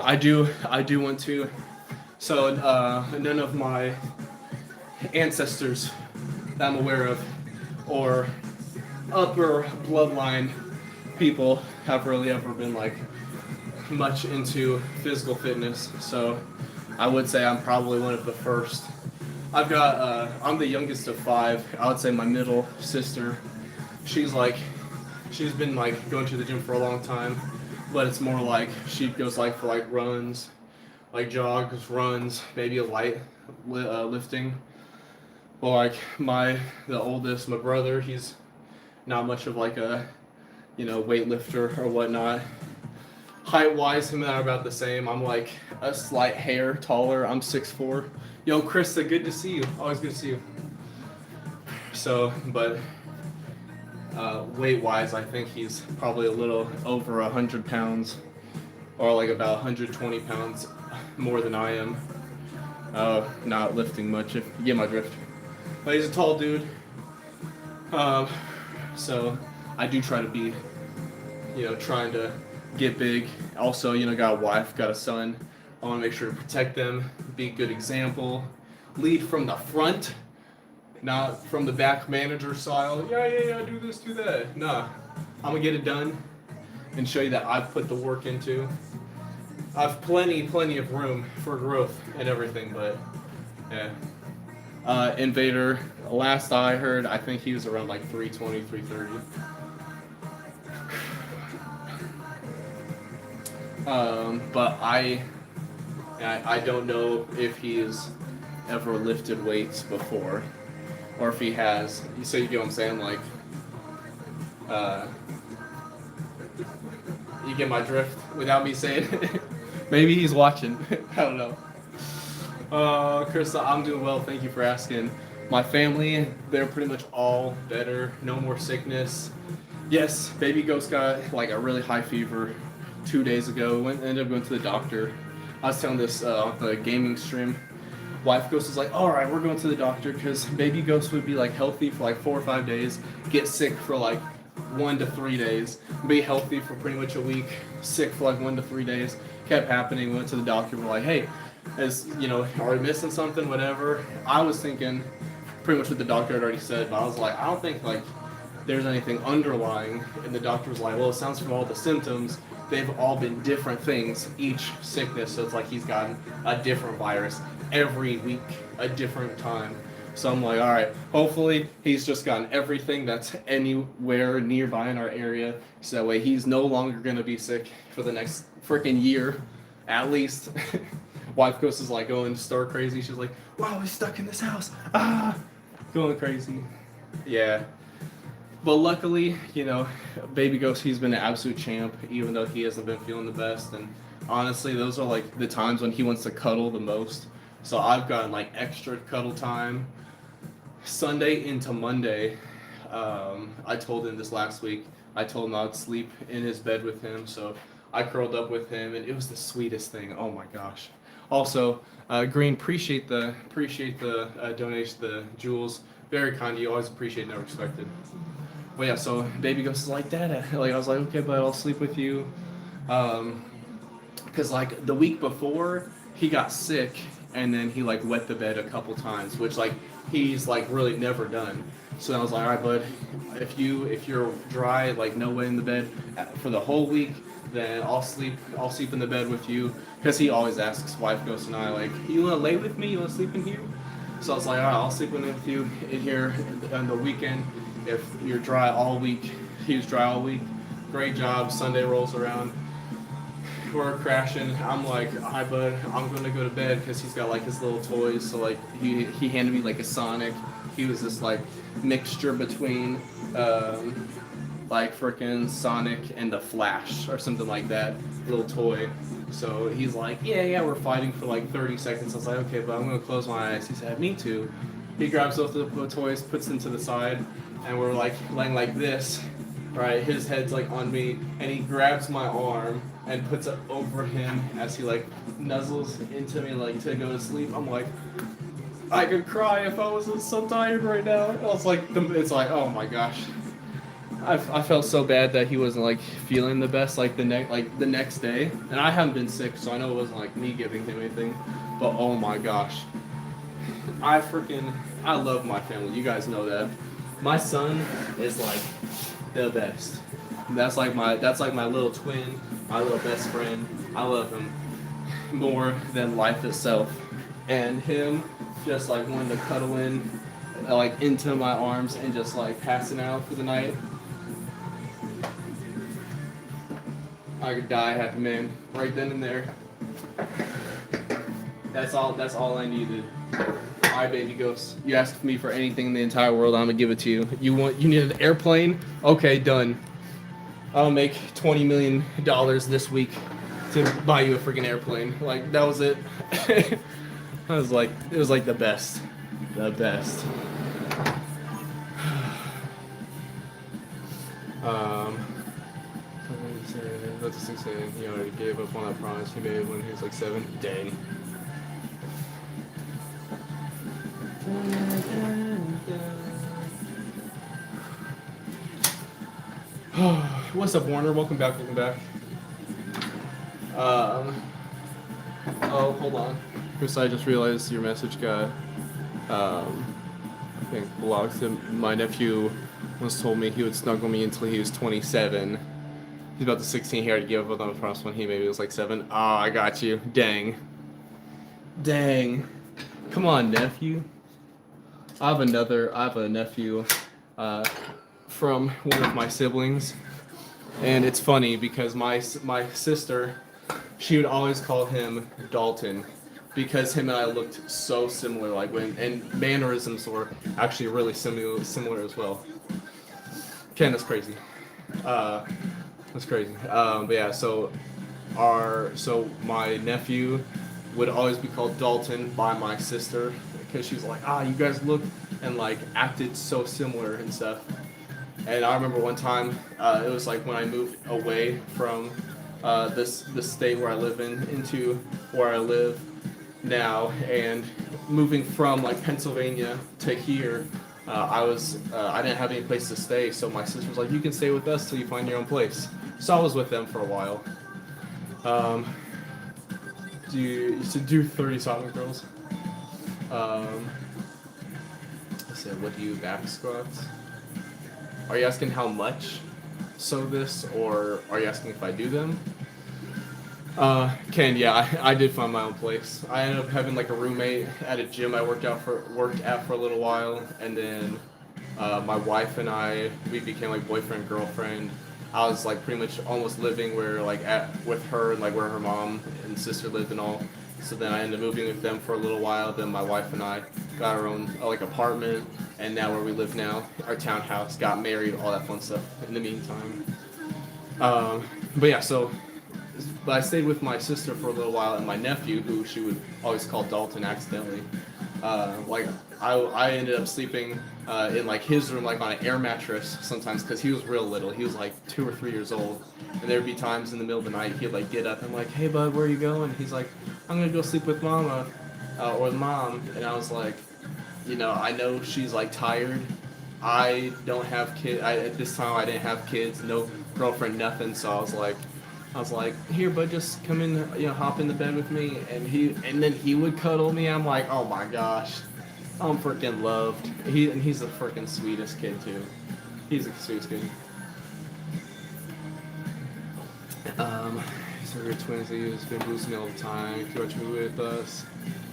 I do want to. So none of my ancestors that I'm aware of, or upper bloodline people, have really ever been like much into physical fitness. So I would say I'm probably one of the first. I've got I'm the youngest of 5. I would say my middle sister, she's been like going to the gym for a long time, but it's more like she goes like for like runs, like jogs, runs, maybe a light lifting. Well, like the oldest, my brother, he's not much of like a weightlifter or whatnot. Height-wise, him and I are about the same. I'm like a slight hair taller. I'm 6'4". Yo, Krista, good to see you. Always good to see you. So, but weight-wise, I think he's probably a little over 100 pounds, or like about 120 pounds more than I am. Not lifting much, if you get my drift. But he's a tall dude. So I do try to be, trying to get big. Also, got a wife, got a son. I want to make sure to protect them, be a good example, lead from the front, not from the back manager style. Yeah, do this, do that. Nah, I'm gonna get it done and show you that I've put the work into. I've plenty of room for growth and everything, but yeah. Invader, last I heard, I think he was around like 320, 330. But I don't know if he's ever lifted weights before, or if he has. So you get what I'm saying? Like, you get my drift without me saying it. Maybe he's watching. I don't know. Krista, I'm doing well. Thank you for asking. My family, they're pretty much all better. No more sickness. Yes, baby Ghost got like a really high fever 2 days ago. Ended up going to the doctor. I was telling this on the gaming stream. Wife Ghost was like, all right, we're going to the doctor because baby Ghost would be like healthy for like 4 or 5 days, get sick for like 1 to 3 days, be healthy for pretty much a week, sick for like 1 to 3 days. Kept happening. Went to the doctor. We're like, hey, are we missing something? Whatever. I was thinking pretty much what the doctor had already said, but I was like, I don't think like there's anything underlying. And the doctor was like, well, it sounds from all the symptoms, they've all been different things, each sickness. So it's like he's gotten a different virus every week, a different time. So I'm like, all right, hopefully he's just gotten everything that's anywhere nearby in our area. So that way he's no longer going to be sick for the next freaking year, at least. Wife Ghost is like going stir crazy. She's like, wow, he's stuck in this house. Going crazy. Yeah. But luckily, baby Ghost, he's been an absolute champ, even though he hasn't been feeling the best. And honestly, those are like the times when he wants to cuddle the most. So I've gotten like extra cuddle time. Sunday into Monday, I told him this last week. I told him I would sleep in his bed with him. So I curled up with him, and it was the sweetest thing. Oh my gosh. Also, Green, appreciate the donation, the jewels. Very kind of you. Always appreciate, never expected. But yeah, so baby Ghost is like, Dad. Like I was like, okay, but I'll sleep with you. Because like the week before he got sick, and then he like wet the bed a couple times, which like he's like really never done. So I was like, all right, bud, if you're dry, like no wet in the bed for the whole week, then I'll sleep in the bed with you. Because he always asks wife Ghost and I like, you wanna lay with me? You wanna sleep in here? So I was like, all right, I'll sleep in with you in here on the weekend. If you're dry all week, he was dry all week. Great job. Sunday rolls around. We're crashing. I'm like, hi bud, I'm gonna go to bed because he's got like his little toys. So like he handed me like a Sonic. He was this like mixture between like freaking Sonic and the Flash or something like that, little toy. So he's like, yeah, we're fighting for like 30 seconds. I was like, okay, but I'm gonna close my eyes. He said, me too. He grabs both of the toys, puts them to the side, and we're like laying like this, right? His head's like on me, and he grabs my arm and puts it over him as he like nuzzles into me like to go to sleep. I'm like, I could cry if I wasn't so tired right now. I was like, it's like, oh my gosh. I felt so bad that he wasn't like feeling the best like the next day, and I haven't been sick, so I know it wasn't like me giving him anything. But oh my gosh, I love my family. You guys know that. My son is like the best. That's like my little twin, my little best friend. I love him more than life itself, and him just like wanting to cuddle in like into my arms and just like passing out for the night. I could die happy, man, right then and there. That's all I needed. Alright, baby ghost. You asked me for anything in the entire world, I'm gonna give it to you. You need an airplane? Okay, done. I'll make $20 million this week to buy you a freaking airplane. Like that was it. It was like the best. The best. That's just insane. He already gave up on that promise he made when he was like 7. Dang. What's up, Warner? Welcome back. Oh, hold on. Chris, I just realized your message got, I think, blocked. My nephew once told me he would snuggle me until he was 27. He's about to 16 here to give up on the promise when he maybe was like 7. Oh, I got you. Dang. Come on, nephew. I have a nephew from one of my siblings, and it's funny because my sister, she would always call him Dalton because him and I looked so similar, like and mannerisms were actually really similar as well. Ken, that's crazy. That's crazy. But yeah, so my nephew would always be called Dalton by my sister because she was like, you guys look and like acted so similar and stuff. And I remember one time, it was like when I moved away from this state where I live into where I live now, and moving from like Pennsylvania to here. I didn't have any place to stay, so my sister was like, you can stay with us till you find your own place. So I was with them for a while. You should do 30 Sonic girls. I said, what do you back squats? Are you asking how much this, or are you asking if I do them? Ken, yeah, I did find my own place. I ended up having like a roommate at a gym I worked at for a little while, and then my wife and we became like boyfriend girlfriend. I was like pretty much almost living with her and like where her mom and sister lived and all. So then I ended up moving with them for a little while. Then my wife and I got our own like apartment, and now where we live now, our townhouse, got married, all that fun stuff in the meantime. But yeah, but I stayed with my sister for a little while, and my nephew, who she would always call Dalton accidentally. I ended up sleeping in like his room, like on an air mattress sometimes, because he was real little. He was like 2 or 3 years old, and there'd be times in the middle of the night he'd like get up and like, hey bud, where are you going? He's like, I'm gonna go sleep with mama or mom, and I was like, I know she's like tired. I don't have kids. At this time I didn't have kids, no girlfriend, nothing. So I was like, I was like, here, bud, just come in, hop in the bed with me, and then he would cuddle me. I'm like, oh my gosh, I'm freaking loved. He's the freaking sweetest kid too. He's the sweetest kid. So we're twins. He's been boosting me all the time. Keep watching me with us.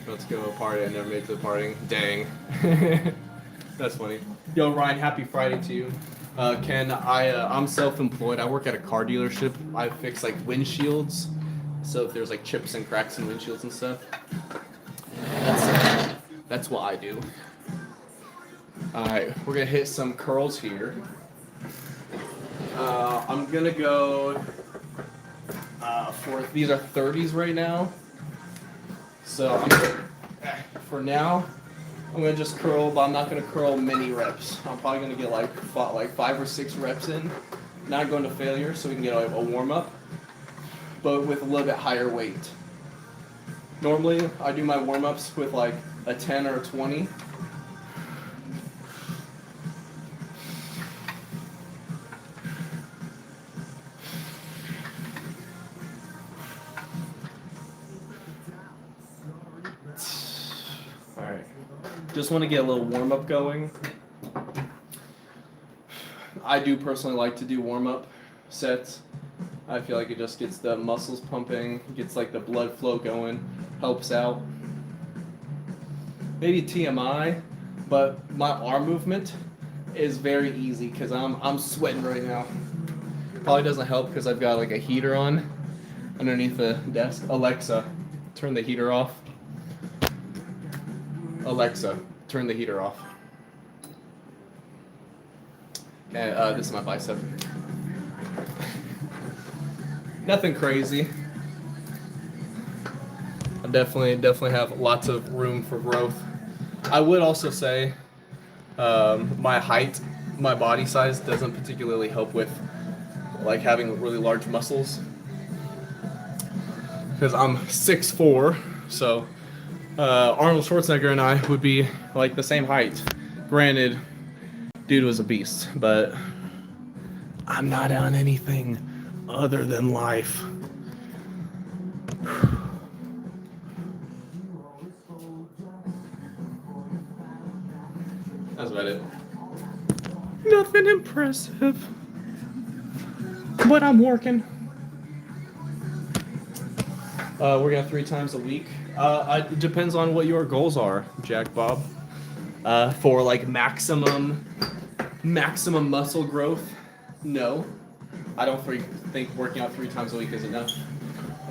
Let's go party. I never made it to the party. Dang. That's funny. Yo, Ryan, happy Friday to you. Ken, I'm self-employed. I work at a car dealership. I fix like windshields. So if there's like chips and cracks in windshields and stuff, that's what I do. All right, we're gonna hit some curls here. I'm gonna go for these are 30s right now. So for now, I'm gonna just curl, but I'm not gonna curl many reps. I'm probably gonna get like 5 or 6 reps in, not going to failure, so we can get a warm up, but with a little bit higher weight. Normally, I do my warm ups with like a 10 or a 20. Just want to get a little warm-up going. I do personally like to do warm-up sets. I feel like it just gets the muscles pumping, gets like the blood flow going, helps out. Maybe TMI, but my arm movement is very easy because I'm sweating right now. Probably doesn't help because I've got like a heater on underneath the desk. Alexa, turn the heater off. Alexa, turn the heater off. Okay, this is my bicep. Nothing crazy. I definitely have lots of room for growth. I would also say my height, my body size doesn't particularly help with like having really large muscles because I'm 6'4", so Arnold Schwarzenegger and I would be like the same height. Granted, dude was a beast, but I'm not on anything other than life. That's about it. Nothing impressive, but I'm working. We're gonna 3 times a week. It depends on what your goals are, Jack Bob. For like maximum muscle growth, no. I don't think working out 3 times a week is enough.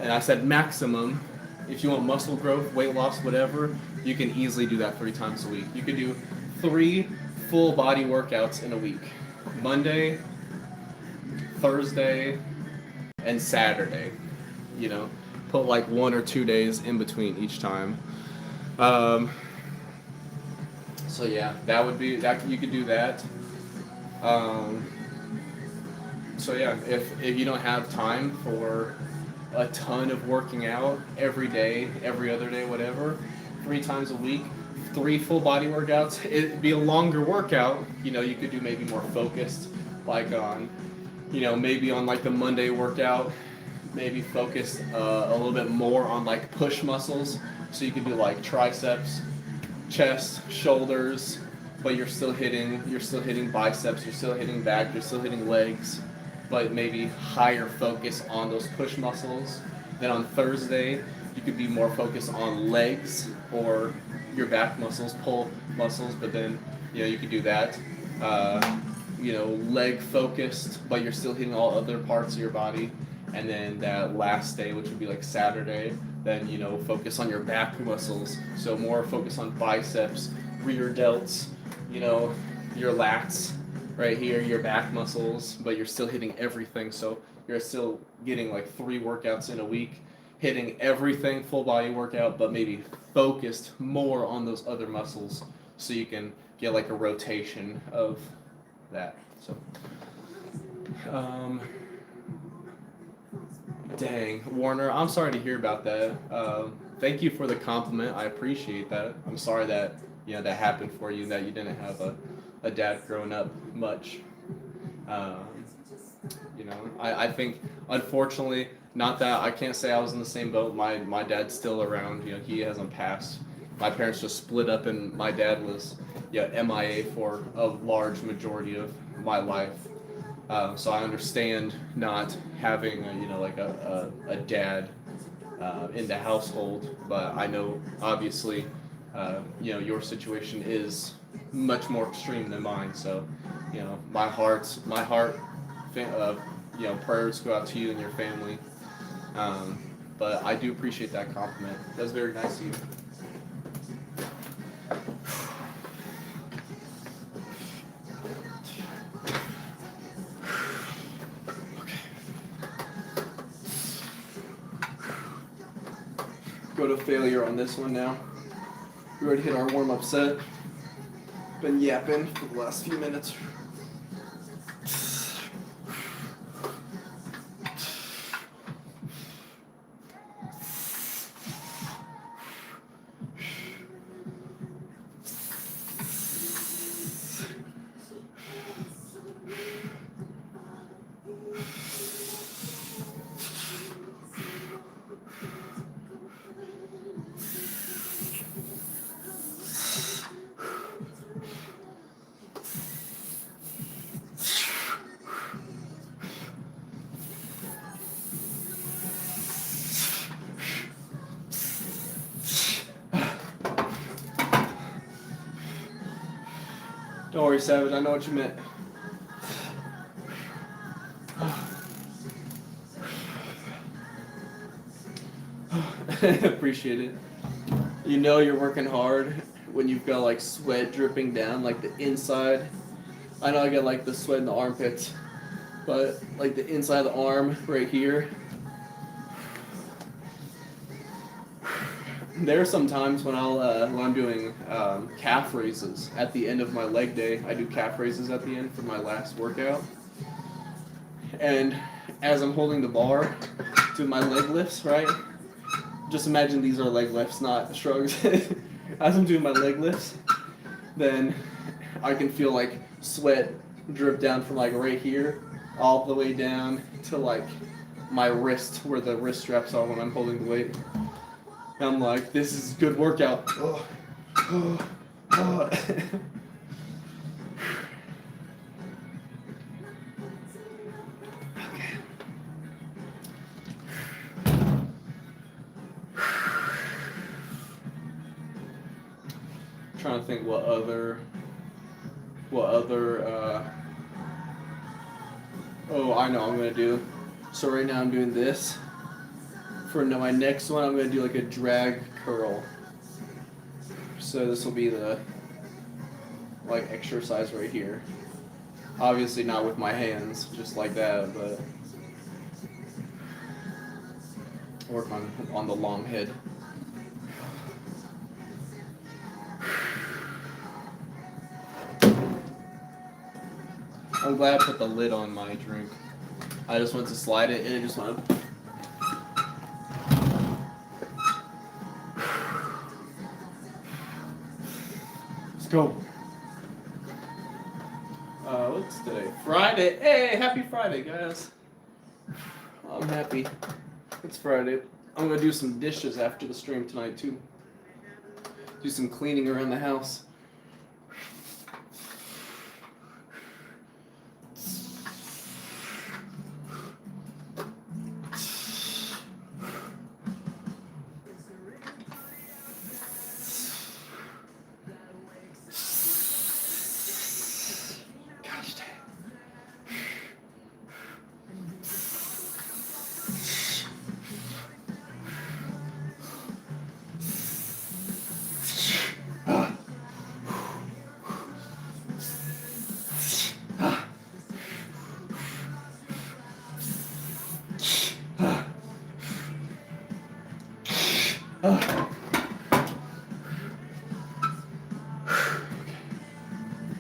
And I said maximum. If you want muscle growth, weight loss, whatever, you can easily do that 3 times a week. You could do 3 full body workouts in a week. Monday, Thursday, and Saturday. Put like 1 or 2 days in between each time. So yeah, that would be that. You could do that. So yeah, if you don't have time for a ton of working out every day, every other day, whatever, 3 times a week, 3 full body workouts. It'd be a longer workout. You could do maybe more focused, like on, maybe on like the Monday workout. Maybe focus a little bit more on like push muscles, so you can do like triceps, chest, shoulders, but you're still hitting biceps, you're still hitting back, you're still hitting legs, but maybe higher focus on those push muscles. Then on Thursday, you could be more focused on legs or your back muscles, pull muscles, but then you could do that. Leg focused, but you're still hitting all other parts of your body. And then that last day, which would be like Saturday, then focus on your back muscles. So more focus on biceps, rear delts, your lats right here, your back muscles, but you're still hitting everything. So you're still getting like 3 workouts in a week, hitting everything, full body workout, but maybe focused more on those other muscles, so you can get like a rotation of that. So. Dang, Warner, I'm sorry to hear about that. Thank you for the compliment. I appreciate that. I'm sorry that that happened for you, that you didn't have a dad growing up much. I think, unfortunately, Not that I can't say I was in the same boat. My dad's still around. You know, he hasn't passed. My parents just split up, and my dad was MIA for a large majority of my life. So I understand not having a dad in the household, but I know obviously your situation is much more extreme than mine. So my heart, prayers go out to you and your family. Um, but I do appreciate that compliment. That's very nice of you. Go to failure on this one now. We already hit our warm-up set. Been yapping for the last few minutes. Don't worry, Savage. I know what you meant. Appreciate it. You know you're working hard when you've got like sweat dripping down like the inside. I know I get like the sweat in the armpits, but like the inside of the arm right here. There are some times when when I'm doing calf raises at the end of my leg day. I do calf raises at the end for my last workout. And as I'm holding the bar, doing my leg lifts, right? Just imagine these are leg lifts, not shrugs. As I'm doing my leg lifts, then I can feel like sweat drip down from like right here all the way down to like my wrist, where the wrist straps are when I'm holding the weight. And I'm like, this is a good workout. Oh, oh, oh. Okay. Trying to think what other oh, I know what I'm gonna do. So right now I'm doing this. For my next one, I'm gonna do like a drag curl. So this will be the like exercise right here. Obviously not with my hands, just like that, but work on the long head. I'm glad I put the lid on my drink. I just went to slide it and it just went. Let's go. What's today? Friday. Hey, happy Friday, guys. I'm happy. It's Friday. I'm gonna do some dishes after the stream tonight too. Do some cleaning around the house.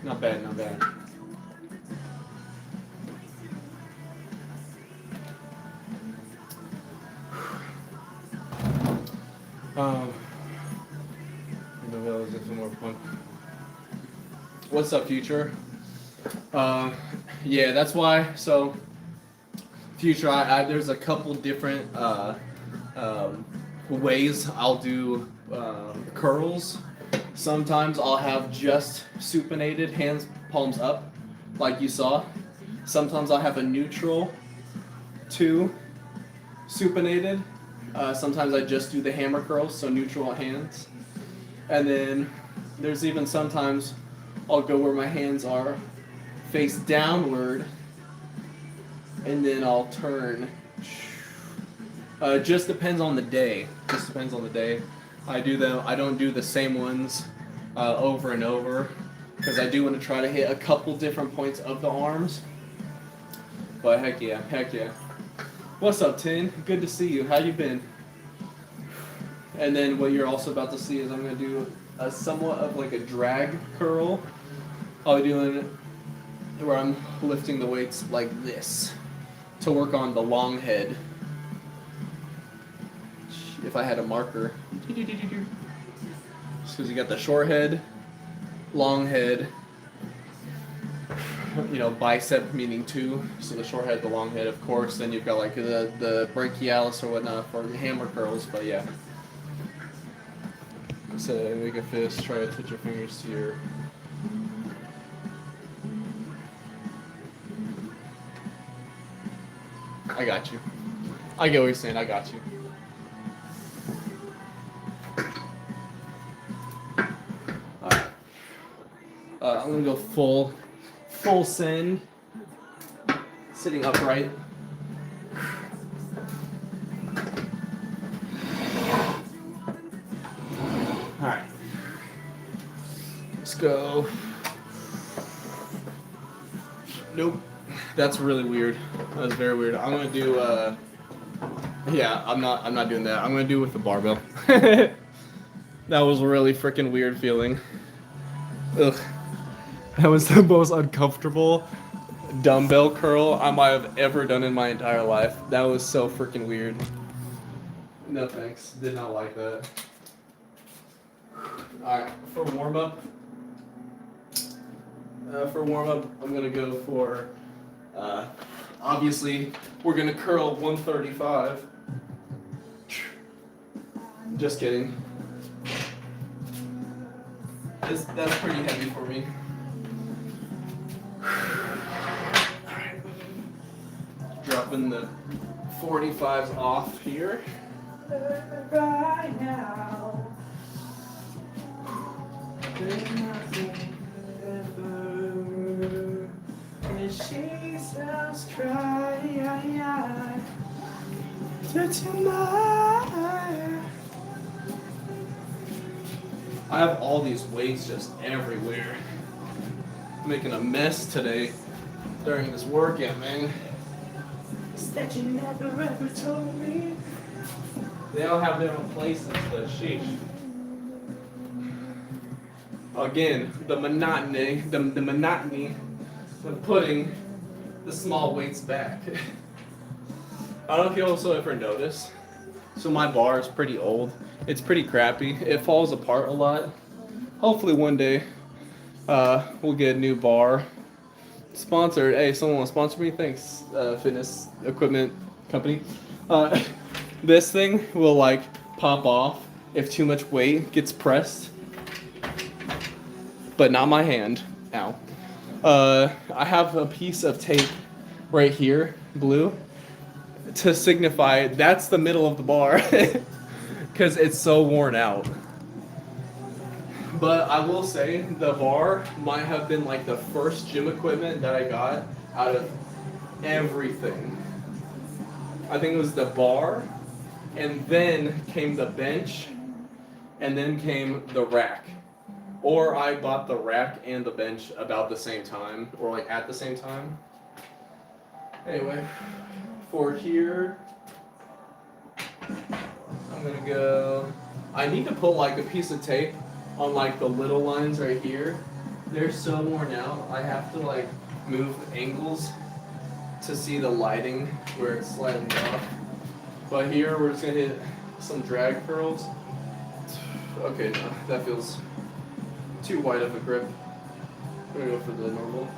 Not bad, not bad. What's up, future? Yeah, that's why. So, future, there's a couple different ways I'll do curls. Sometimes I'll have just supinated, hands palms up, like you saw. Sometimes I'll have a neutral to supinated. Sometimes I just do the hammer curls, so neutral hands. And then there's even sometimes I'll go where my hands are face downward, and then I'll turn. Just depends on the day. Just depends on the day. I don't do the same ones over and over because I do want to try to hit a couple different points of the arms. But heck yeah. What's up, Tin? Good to see you. How you been? And then what you're also about to see is I'm gonna do a somewhat of like a drag curl. I'll be doing it where I'm lifting the weights like this to work on the long head. If I had a marker. Just because you got the short head, long head, bicep meaning 2, so the short head, the long head, of course. Then you've got like the brachialis or whatnot for the hammer curls, but yeah. So make a fist, try to touch your fingers to your... I got you. I get what you're saying, I got you. Alright. I'm gonna go full send. Sitting upright. Alright. Let's go. Nope. That's really weird. That was very weird. I'm gonna do yeah, I'm not doing that. I'm gonna do it with the barbell. That was a really freaking weird feeling. Ugh. That was the most uncomfortable dumbbell curl I might have ever done in my entire life. That was so freaking weird. No thanks. Did not like that. Alright, for warm up, I'm gonna go for obviously we're gonna curl 135. Just kidding. That's pretty heavy for me. Alright. Dropping the 45s off here. Right now. She sounds cry I have all these weights just everywhere. I'm making a mess today during this workout, man. It's that you never ever told me. They all have their own places, but sheesh. Again, the monotony of putting the small weights back. I don't know if you also ever notice. So my bar is pretty old. It's pretty crappy. It falls apart a lot. Hopefully one day we'll get a new bar. Sponsored. Hey, someone want to sponsor me? Thanks, fitness equipment company. This thing will like pop off if too much weight gets pressed. But not my hand. Ow. I have a piece of tape right here, blue, to signify that's the middle of the bar because it's so worn out. But I will say the bar might have been like the first gym equipment that I got out of everything. I think it was the bar, and then came the bench, and then came the rack. Or I bought the rack and the bench about the same time, or like at the same time. Anyway, for here, I'm gonna go, I need to put like a piece of tape on like the little lines right here. They're so worn out, I have to like move angles to see the lighting where it's sliding off. But here, we're just gonna hit some drag curls. Okay, no, that feels too wide of a grip. I'm gonna go for the normal.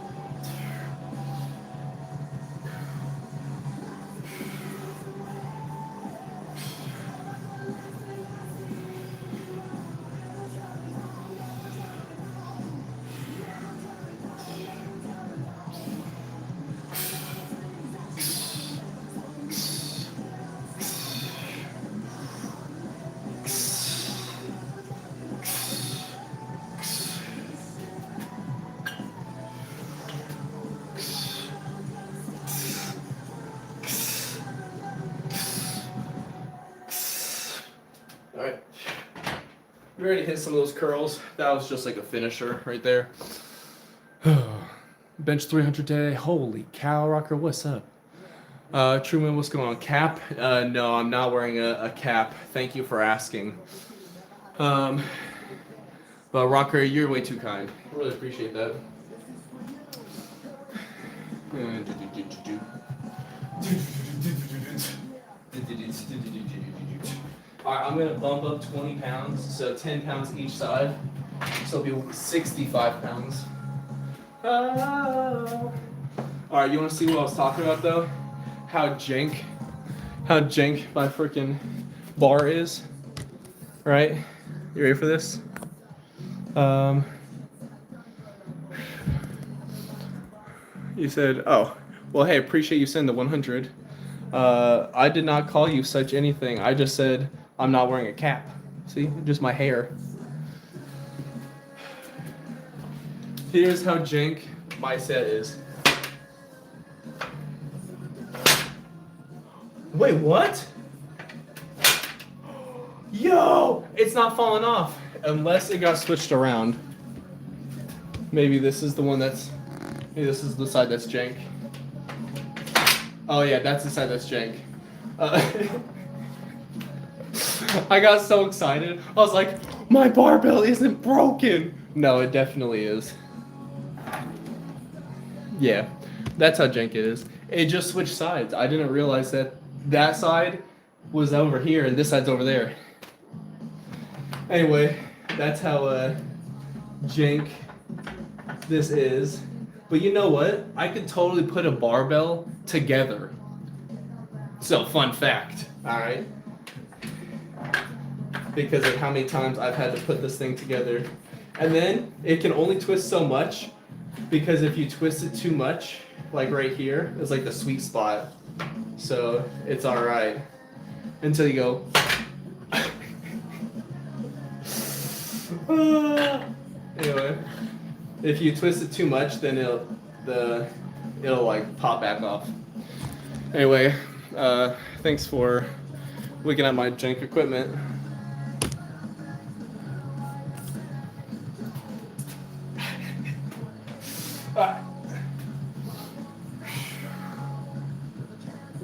We already hit some of those curls. That was just like a finisher right there. Bench 300 today. Holy cow, Rocker, what's up? Truman, what's going on? Cap? No, I'm not wearing a cap. Thank you for asking. But Rocker, you're way too kind. I really appreciate that. Alright, I'm gonna bump up 20 pounds, so 10 pounds each side. So it'll be 65 pounds. Oh. Alright, you wanna see what I was talking about though? How jank my freaking bar is. Right? You ready for this? You said, oh, well, hey, appreciate you sending the 100. I did not call you such anything. I just said I'm not wearing a cap. See, just my hair. Here's how jank my set is. Wait, what? Yo, it's not falling off unless it got switched around. Maybe this is the one that's. Maybe this is the side that's jank. Oh yeah, that's the side that's jank. I got so excited. I was like, my barbell isn't broken. No, it definitely is. Yeah, that's how jank it is. It just switched sides. I didn't realize that that side was over here and this side's over there. Anyway, that's how jank this is. But you know what? I could totally put a barbell together. So, fun fact, alright? Because of how many times I've had to put this thing together. And then, it can only twist so much, because if you twist it too much, like right here, it's like the sweet spot. So, it's alright. Until you go... Anyway, if you twist it too much, then it'll like pop back off. Anyway, thanks for looking at my jank equipment.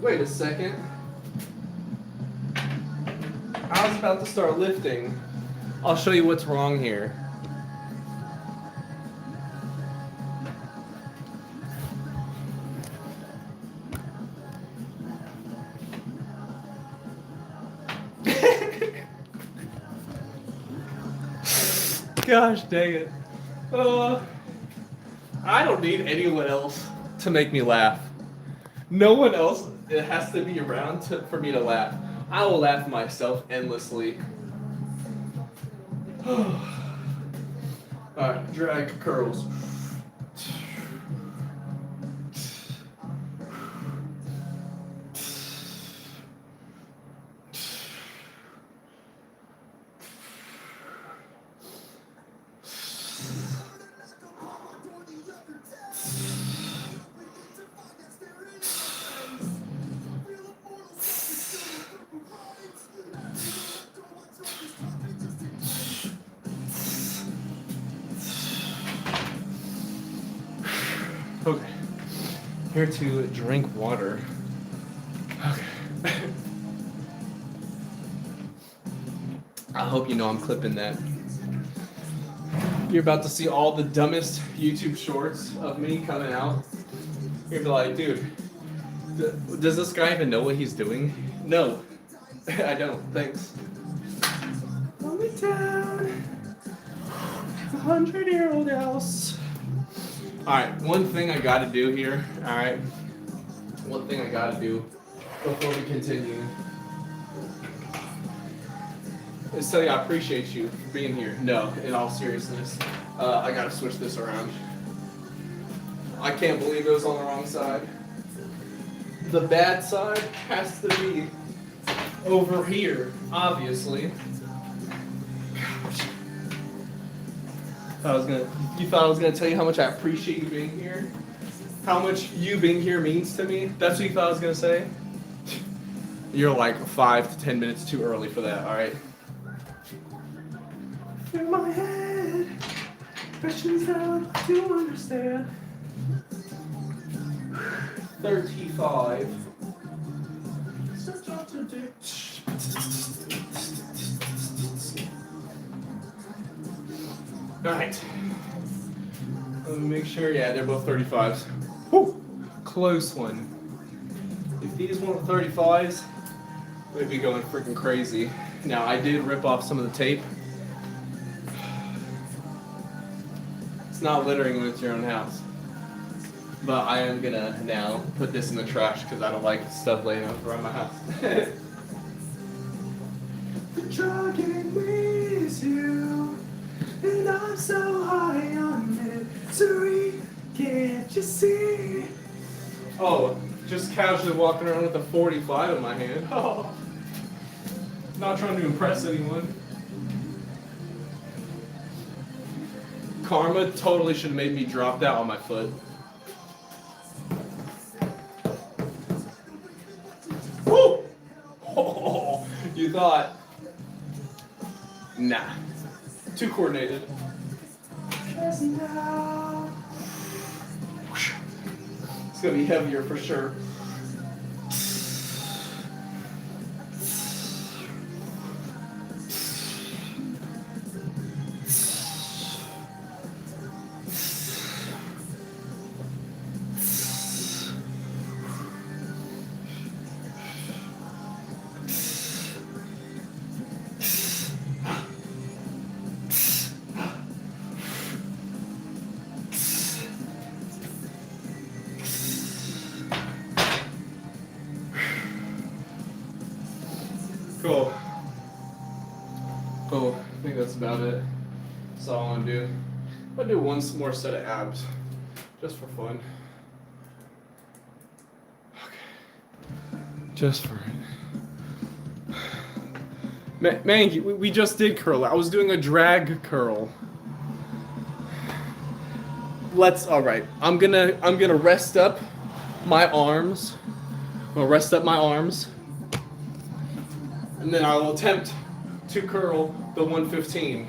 Wait a second. I was about to start lifting. I'll show you what's wrong here. Gosh dang it. I don't need anyone else to make me laugh. No one else it has to be around for me to laugh. I will laugh myself endlessly. Alright, drag curls. Okay, here to drink water. Okay. I hope you know I'm clipping that. You're about to see all the dumbest YouTube shorts of me coming out. You're gonna be like, dude, does this guy even know what he's doing? No, I don't. Thanks. Hold me down. 100-year-old house. Alright, one thing I gotta do here, alright? One thing I gotta do before we continue is tell you I appreciate you for being here. No, in all seriousness, I gotta switch this around. I can't believe it was on the wrong side. The bad side has to be over here, obviously. You thought I was gonna tell you how much I appreciate you being here? How much you being here means to me? That's what you thought I was gonna say? You're like 5 to 10 minutes too early for that, alright? In my head, questions how to understand. 35. Alright. Let me make sure, yeah, they're both 35s. Whew! Close one. If these weren't 35s, we'd be going freaking crazy. Now, I did rip off some of the tape. It's not littering when it's your own house. But I am gonna now put this in the trash because I don't like stuff laying out around my house. The drug is you, and I'm so high on misery. Can't you see? Oh, just casually walking around with a 45 in my hand. Oh, not trying to impress anyone. Karma totally should have made me drop that on my foot. Woo! Oh, you thought? Nah. Too coordinated. It's gonna be heavier for sure. Cool. Cool. I think that's about it. That's all I want to do. I'm going to do one more set of abs. Just for fun. Okay. Just for it. Man, we just did curl. I was doing a drag curl. Alright. I'm gonna rest up my arms. I'm gonna rest up my arms. And then I will attempt to curl the 115.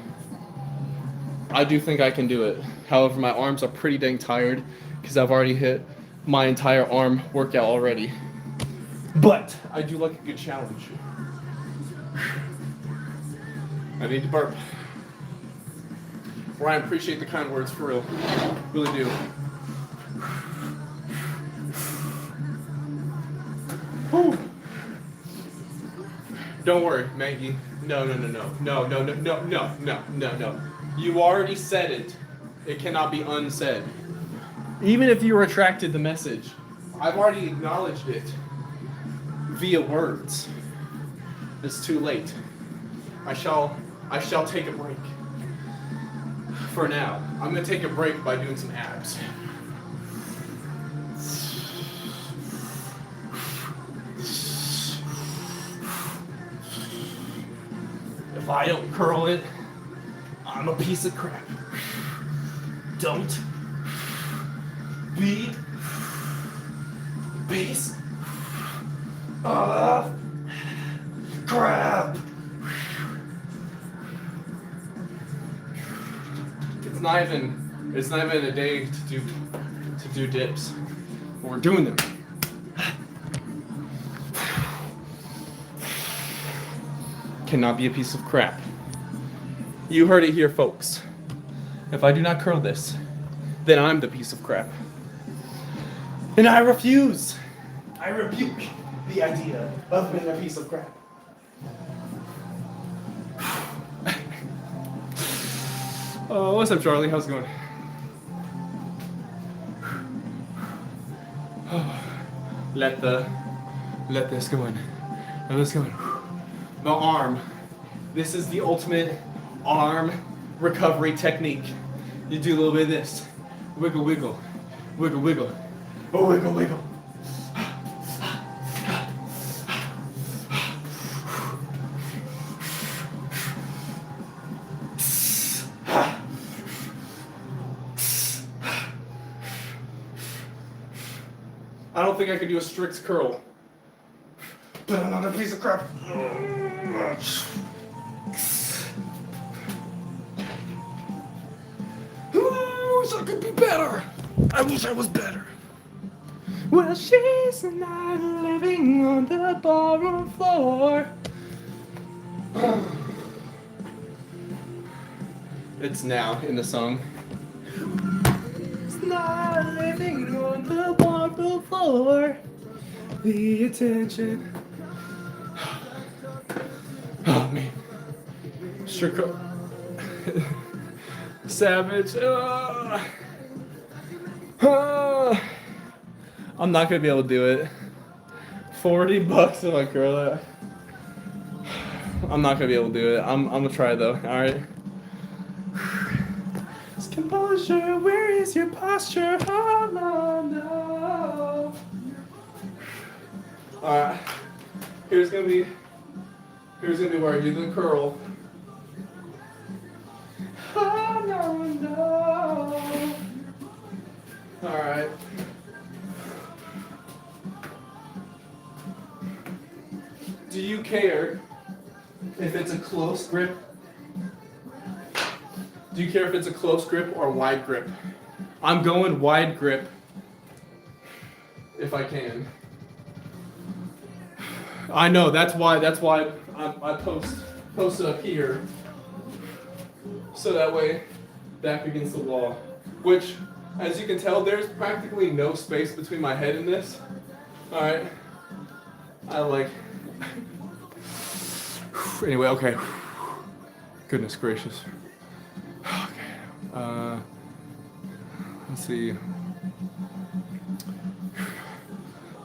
I do think I can do it. However, my arms are pretty dang tired because I've already hit my entire arm workout already. But I do like a good challenge. I need to burp. Ryan, appreciate the kind words for real. Really do. Whew. Don't worry, Maggie. No. You already said it. It cannot be unsaid. Even if you retracted the message, I've already acknowledged it via words. It's too late. I shall take a break. For now, I'm gonna take a break by doing some abs. If I don't curl it, I'm a piece of crap. Don't be piece of crap. It's not even a day to do dips. We're doing them. Cannot be a piece of crap. You heard it here, folks. If I do not curl this, then I'm the piece of crap. And I refuse. I rebuke the idea of being a piece of crap. Oh, what's up, Charlie? How's it going? Let this go in. Let this go in. The arm. This is the ultimate arm recovery technique. You do a little bit of this. Wiggle, wiggle. Wiggle, wiggle. Oh, wiggle, wiggle. I don't think I could do a strict curl. But another piece of crap. I could be better. I wish I was better. Well, she's not living on the ballroom floor. It's now in the song. It's not living on the ballroom floor. The attention. Oh man. Sure. Savage. I'm not gonna be able to do it. $40 if I curl that. I'm not gonna be able to do it. I'm gonna try though. All right. It's composure. Where is your posture? Oh no. All right. Here's gonna be where I do the curl. Oh no. All right. Do you care if it's a close grip? Do you care if it's a close grip or wide grip? I'm going wide grip if I can. I know, that's why I post it up here. So that way, back against the wall. Which, as you can tell, there's practically no space between my head and this. Alright. Anyway, okay. Goodness gracious. Okay. Let's see.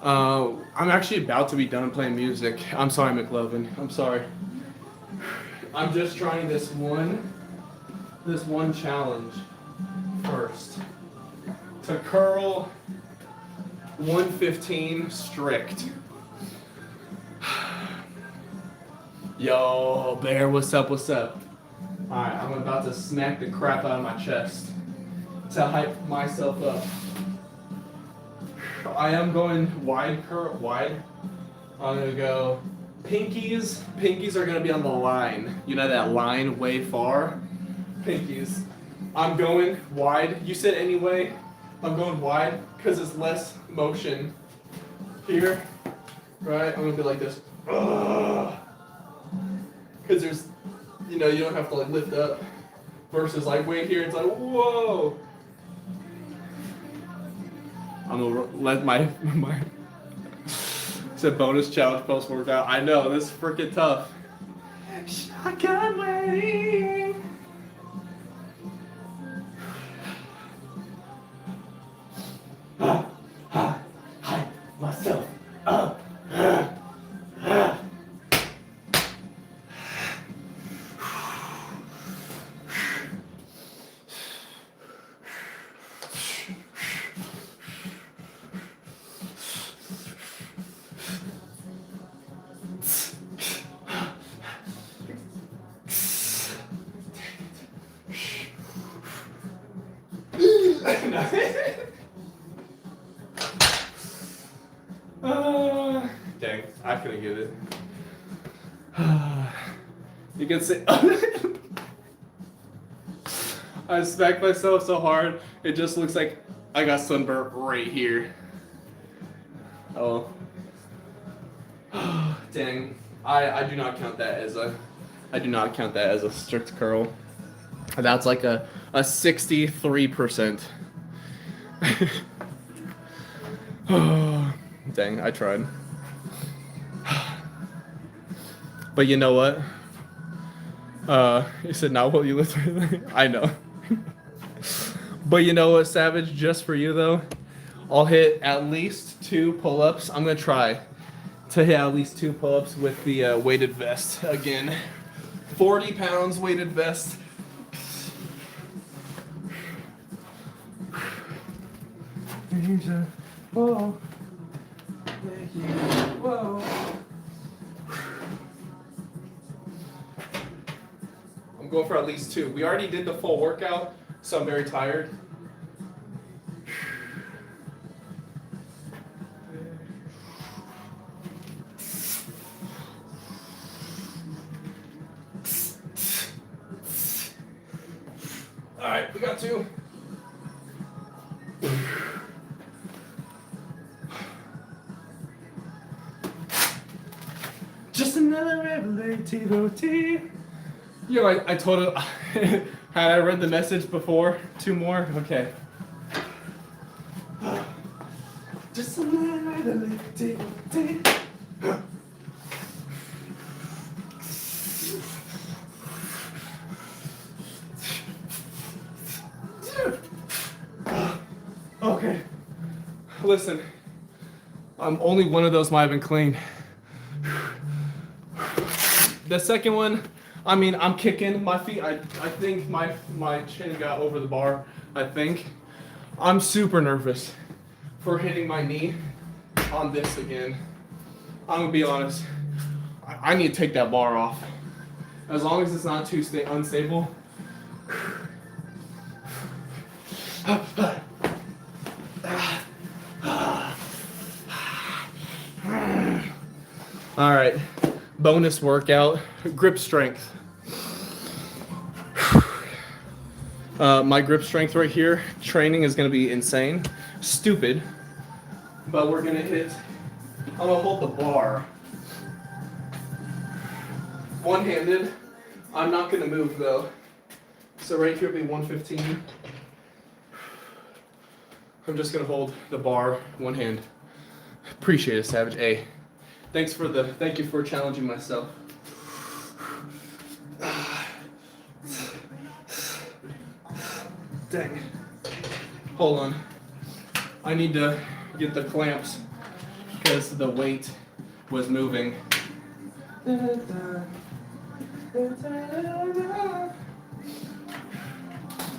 I'm actually about to be done playing music. I'm sorry, McLovin. I'm sorry. I'm just trying this one challenge first. To curl 115 strict. Yo, Bear, what's up, what's up? Alright, I'm about to smack the crap out of my chest to hype myself up. I am going wide. I'm gonna go pinkies. Pinkies are gonna be on the line. You know that line way far? Pinkies. I'm going wide. You said anyway. I'm going wide because it's less motion here. Right? I'm gonna be like this. Because there's, you don't have to like lift up. Versus like way here, it's like, whoa. I'm gonna let my it's a bonus challenge post workout. I know, this is freaking tough. Shotgun wedding. Hype myself up. Dang, I couldn't get it. You can see I smacked myself so hard, it just looks like I got sunburnt right here. Oh. Dang. I do not count that as a strict curl. That's like a 63%. Oh, dang, I tried. But you know what? You said not what you lift. I know. But you know what, Savage? Just for you though, I'll hit at least 2 pull-ups. I'm gonna try to hit at least 2 pull-ups with the weighted vest again. 40 pounds weighted vest. Whoa. Whoa. I'm going for at least 2. We already did the full workout, so I'm very tired. All right, we got 2. Just another revelative OT. Yo, I told her, had I read the message before? 2 more? Okay. Just another revelative OT. Okay. Listen, only one of those might have been clean. The second one, I mean, I'm kicking my feet. I think my chin got over the bar, I think. I'm super nervous for hitting my knee on this again. I'm gonna be honest. I need to take that bar off. As long as it's not too unstable. All right, bonus workout, grip strength. My grip strength right here, training is gonna be insane, stupid, but we're gonna hit, I'm gonna hold the bar one-handed. I'm not gonna move though. So right here will be 115. I'm just gonna hold the bar one hand. Appreciate it, Savage. A. Thank you for challenging myself. Dang. Hold on. I need to get the clamps because the weight was moving.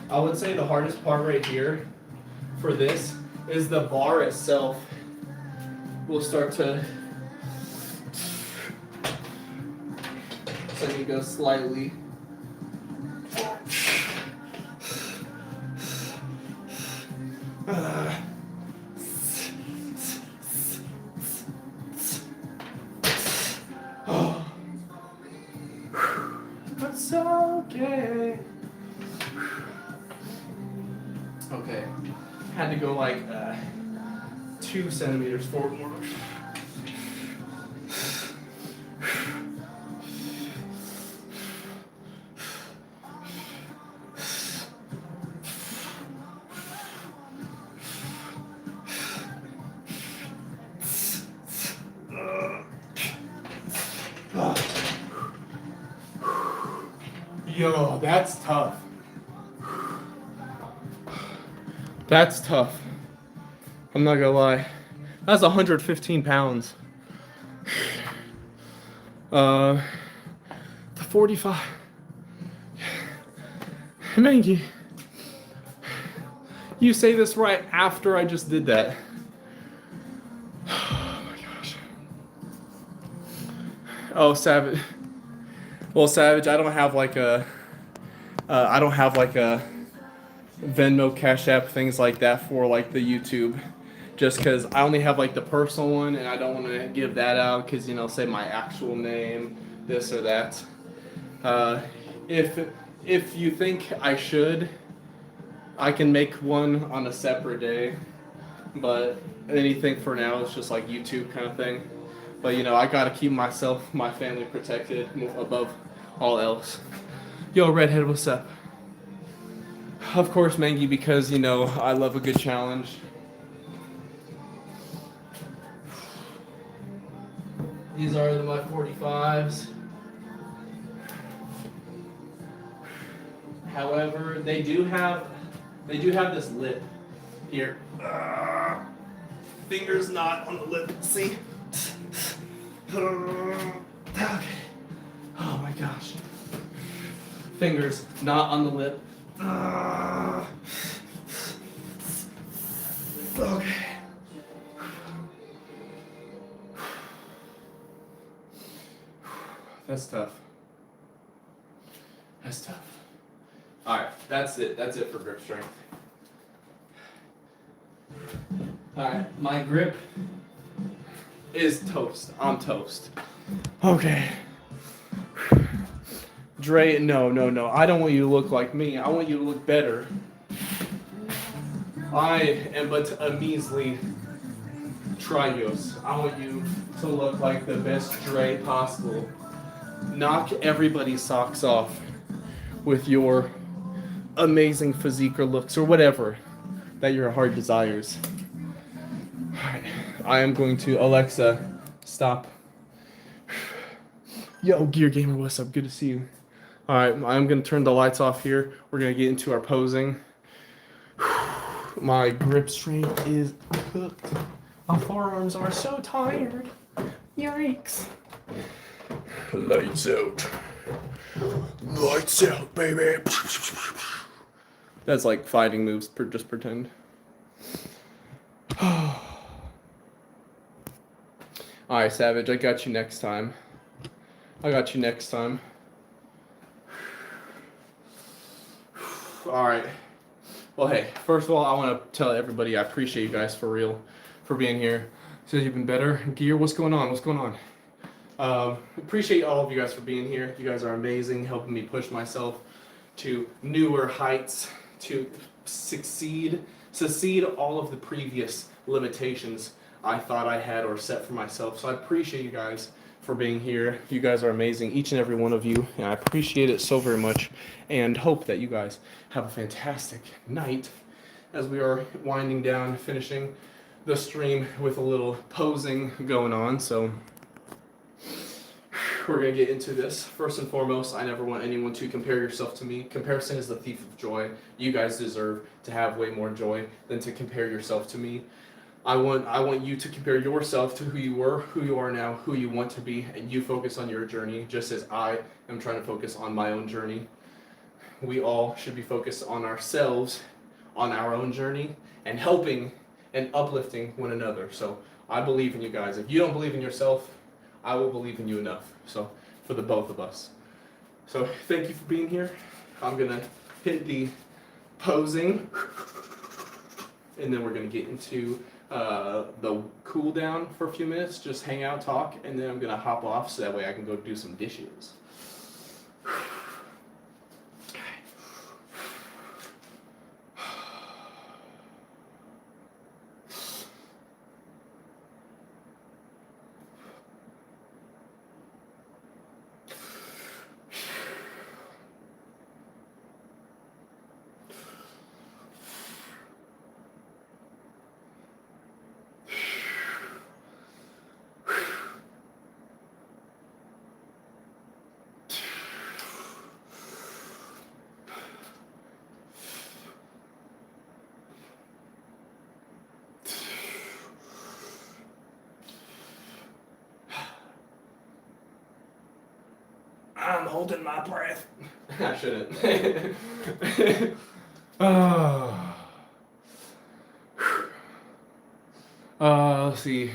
I would say the hardest part right here for this is the bar itself will start to, so you go slightly. That's okay. Okay, had to go like 2 centimeters forward more. Yo, that's tough. That's tough. I'm not gonna lie. That's 115 pounds. The 45. Mangy, you say this right after I just did that. Oh my gosh. Oh, Savage. Well, Savage, I don't have like a Venmo, Cash App, things like that for like the YouTube, just because I only have like the personal one and I don't want to give that out because, you know, say my actual name, this or that. If you think I should, I can make one on a separate day, but anything for now is just like YouTube kind of thing. But, you know, I gotta keep myself, my family protected above all else. Yo, Redhead, what's up? Of course, Mangy, because, you know, I love a good challenge. These are my 45s. However, they do have this lip here. Fingers not on the lip. See? Okay. Oh my gosh. Fingers not on the lip. Okay. That's tough. That's tough. Alright, that's it. That's it for grip strength. Alright, my grip is toast. I'm toast. Okay. Dre, no. I don't want you to look like me. I want you to look better. I am but a measly Trios. I want you to look like the best Dre possible. Knock everybody's socks off with your amazing physique or looks or whatever that your heart desires. Alright, I am going to Alexa, stop. Yo, Gear Gamer, what's up? Good to see you. Alright, I'm gonna turn the lights off here. We're gonna get into our posing. My grip strength is cooked. My forearms are so tired. Yikes. Lights out. Lights out, baby. That's like fighting moves, just pretend. Alright, Savage, I got you next time. Alright. Well, hey, first of all, I want to tell everybody I appreciate you guys for real, for being here. Says you've been better. Gear, what's going on? Appreciate all of you guys for being here. You guys are amazing, helping me push myself to newer heights, to succeed all of the previous limitations I thought I had or set for myself. So I appreciate you guys for being here. You guys are amazing, each and every one of you, and I appreciate it so very much, and hope that you guys have a fantastic night as we are winding down, finishing the stream with a little posing going on. So we're going to get into this. First and foremost, I never want anyone to compare yourself to me. Comparison is the thief of joy. You guys deserve to have way more joy than to compare yourself to me. I want you to compare yourself to who you were, who you are now, who you want to be, and you focus on your journey, just as I am trying to focus on my own journey. We all should be focused on ourselves, on our own journey, and helping and uplifting one another. So I believe in you guys. If you don't believe in yourself, I will believe in you enough. So for the both of us. So thank you for being here. I'm gonna hit the posing, and then we're gonna get into the cool down for a few minutes, just hang out, talk, and then I'm gonna hop off so that way I can go do some dishes. I'm holding my breath. I shouldn't. Let's see.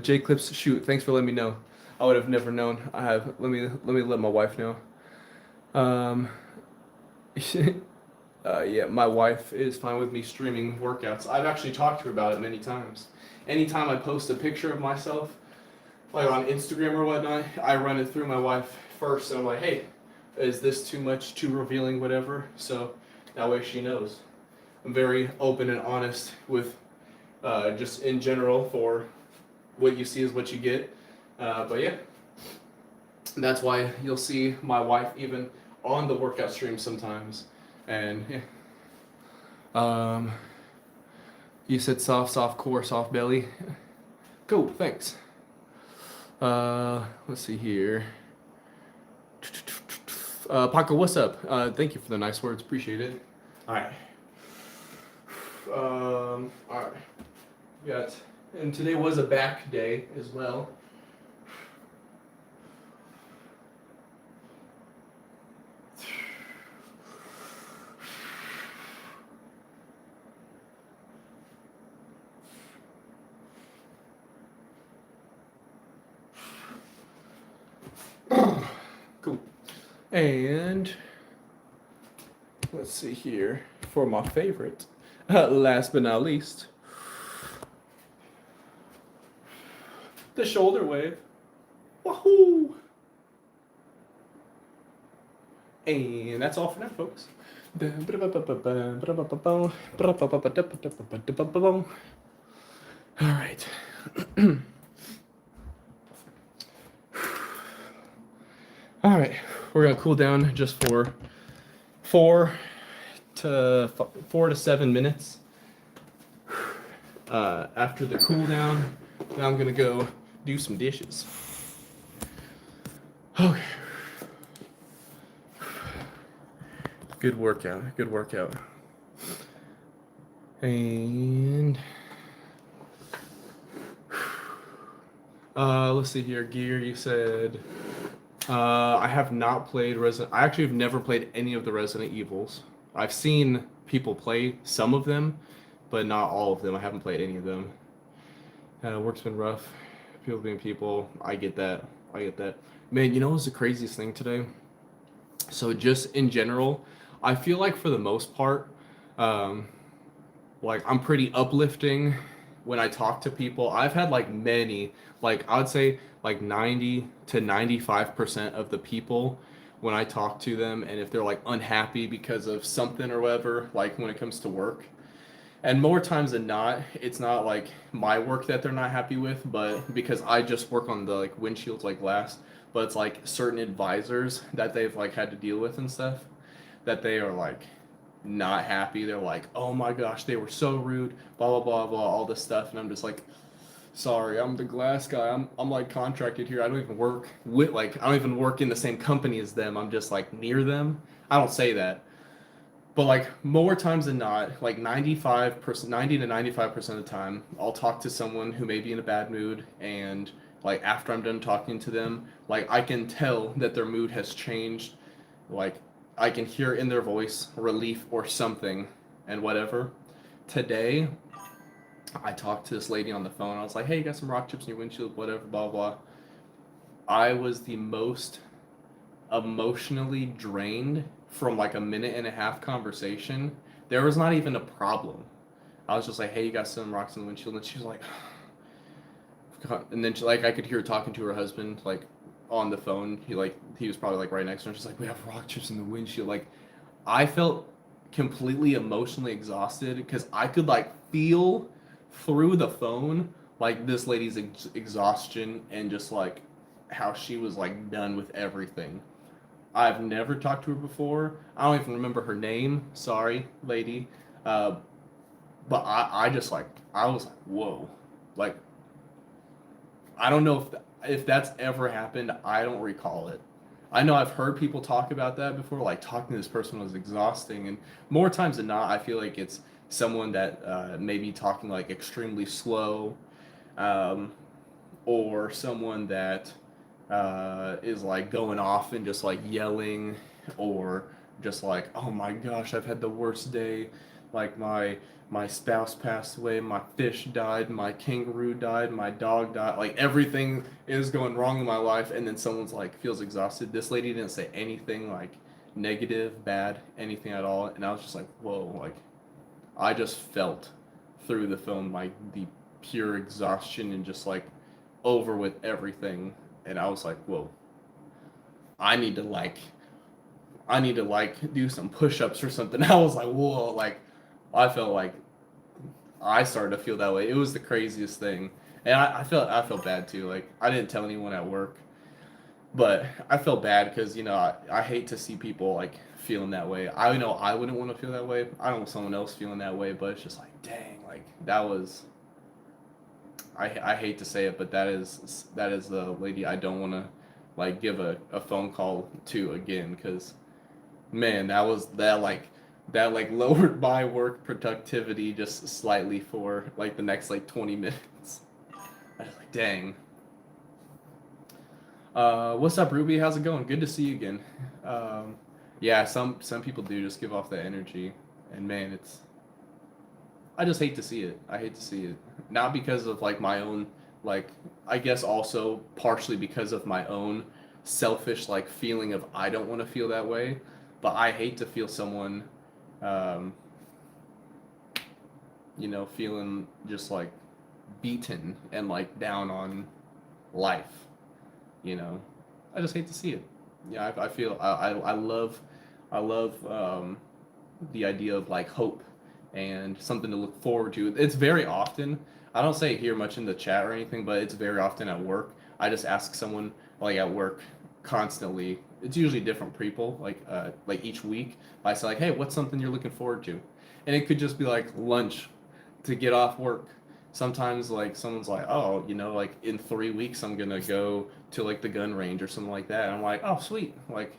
J Clips, shoot. Thanks for letting me know. I would have never known. Let me let my wife know. Yeah, my wife is fine with me streaming workouts. I've actually talked to her about it many times. Anytime I post a picture of myself, like on Instagram or whatnot, I run it through my wife first, and I'm like, hey, is this too much, too revealing, whatever? So that way she knows. I'm very open and honest with just in general, for what you see is what you get. But yeah, that's why you'll see my wife even on the workout stream sometimes. And yeah. You said soft core, soft belly. Cool, thanks. Let's see here. Paco, what's up? Thank you for the nice words. Appreciate it. All right. All right. And today was a back day as well. Cool. And let's see here for my favorite, last but not least, the shoulder wave. Wahoo! And that's all for now, folks. All right. All right. We're gonna cool down just for 4 to 7 minutes. After the cool down, now I'm gonna go do some dishes. Okay. Good workout. Good workout. And let's see here. Gear, you said I have not played Resident. I actually have never played any of the Resident Evils. I've seen people play some of them, but not all of them. I haven't played any of them. Work's been rough. People being people. I get that. I get that. Man, you know what's the craziest thing today? So just in general, I feel like for the most part, um, like I'm pretty uplifting when I talk to people. I've had like many, like I would say like 90 to 95% of the people when I talk to them, and if they're like unhappy because of something or whatever, like when it comes to work, and more times than not, it's not like my work that they're not happy with, but because I just work on the like windshields like glass, but it's like certain advisors that they've like had to deal with and stuff that they are like not happy. They're like, "Oh my gosh, they were so rude, blah blah blah blah, all this stuff." And I'm just like, "Sorry, I'm the glass guy. I'm like contracted here. I don't even work with like I don't even work in the same company as them. I'm just like near them." I don't say that, but like more times than not, like 95%, 90 to 95% of the time, I'll talk to someone who may be in a bad mood, and like after I'm done talking to them, like I can tell that their mood has changed. Like I can hear in their voice relief or something and whatever. Today, I talked to this lady on the phone. I was like, "Hey, you got some rock chips in your windshield, whatever, blah blah." I was the most emotionally drained from like a minute and a half conversation. There was not even a problem. I was just like, "Hey, you got some rocks in the windshield?" And she was like, and then she, like I could hear her talking to her husband like on the phone. He was probably like right next to her. She's like, "We have rock chips in the windshield." Like I felt completely emotionally exhausted because I could like feel through the phone like this lady's exhaustion and just like how she was like done with everything. I've never talked to her before. I don't even remember her name. Sorry, lady. Uh, but I just like I was like, whoa, like I don't know if that's ever happened. I don't recall it. I know I've heard people talk about that before. Like talking to this person was exhausting, and more times than not, I feel like it's someone that may be talking like extremely slow, um, or someone that is like going off and just like yelling, or just like, oh my gosh, I've had the worst day. Like my spouse passed away, my fish died, my kangaroo died, my dog died. Like everything is going wrong in my life, and then someone's like feels exhausted. This lady didn't say anything like negative, bad, anything at all, and I was just like, whoa, like I just felt through the film like the pure exhaustion and just like over with everything, and I was like, whoa, I need to like I need to like do some push-ups or something. I was like, whoa, like I felt like I started to feel that way. It was the craziest thing, and I felt bad too. Like I didn't tell anyone at work, but I felt bad because I hate to see people like feeling that way. I know I wouldn't want to feel that way. I don't want someone else feeling that way, but it's just like, dang, like that was. I hate to say it, but that is the lady I don't want to like give a phone call to again, because man, that lowered my work productivity just slightly for like the next like 20 minutes. I was like, dang. What's up, Ruby? How's it going? Good to see you again. Um, yeah, some people do just give off that energy, and man, I just hate to see it. I hate to see it. Not because of like my own, like I guess also partially because of my own selfish like feeling of I don't want to feel that way, but I hate to feel someone, um, feeling just like beaten and like down on life. You know, I just hate to see it. Yeah, I feel I love the idea of like hope and something to look forward to. It's very often, I don't say it here much in the chat or anything, but it's very often at work. I just ask someone like at work constantly. It's usually different people, like each week. I say like, hey, what's something you're looking forward to? And it could just be like lunch to get off work. Sometimes like someone's like, oh, like in 3 weeks I'm gonna go to like the gun range or something like that. And I'm like, oh, sweet. Like,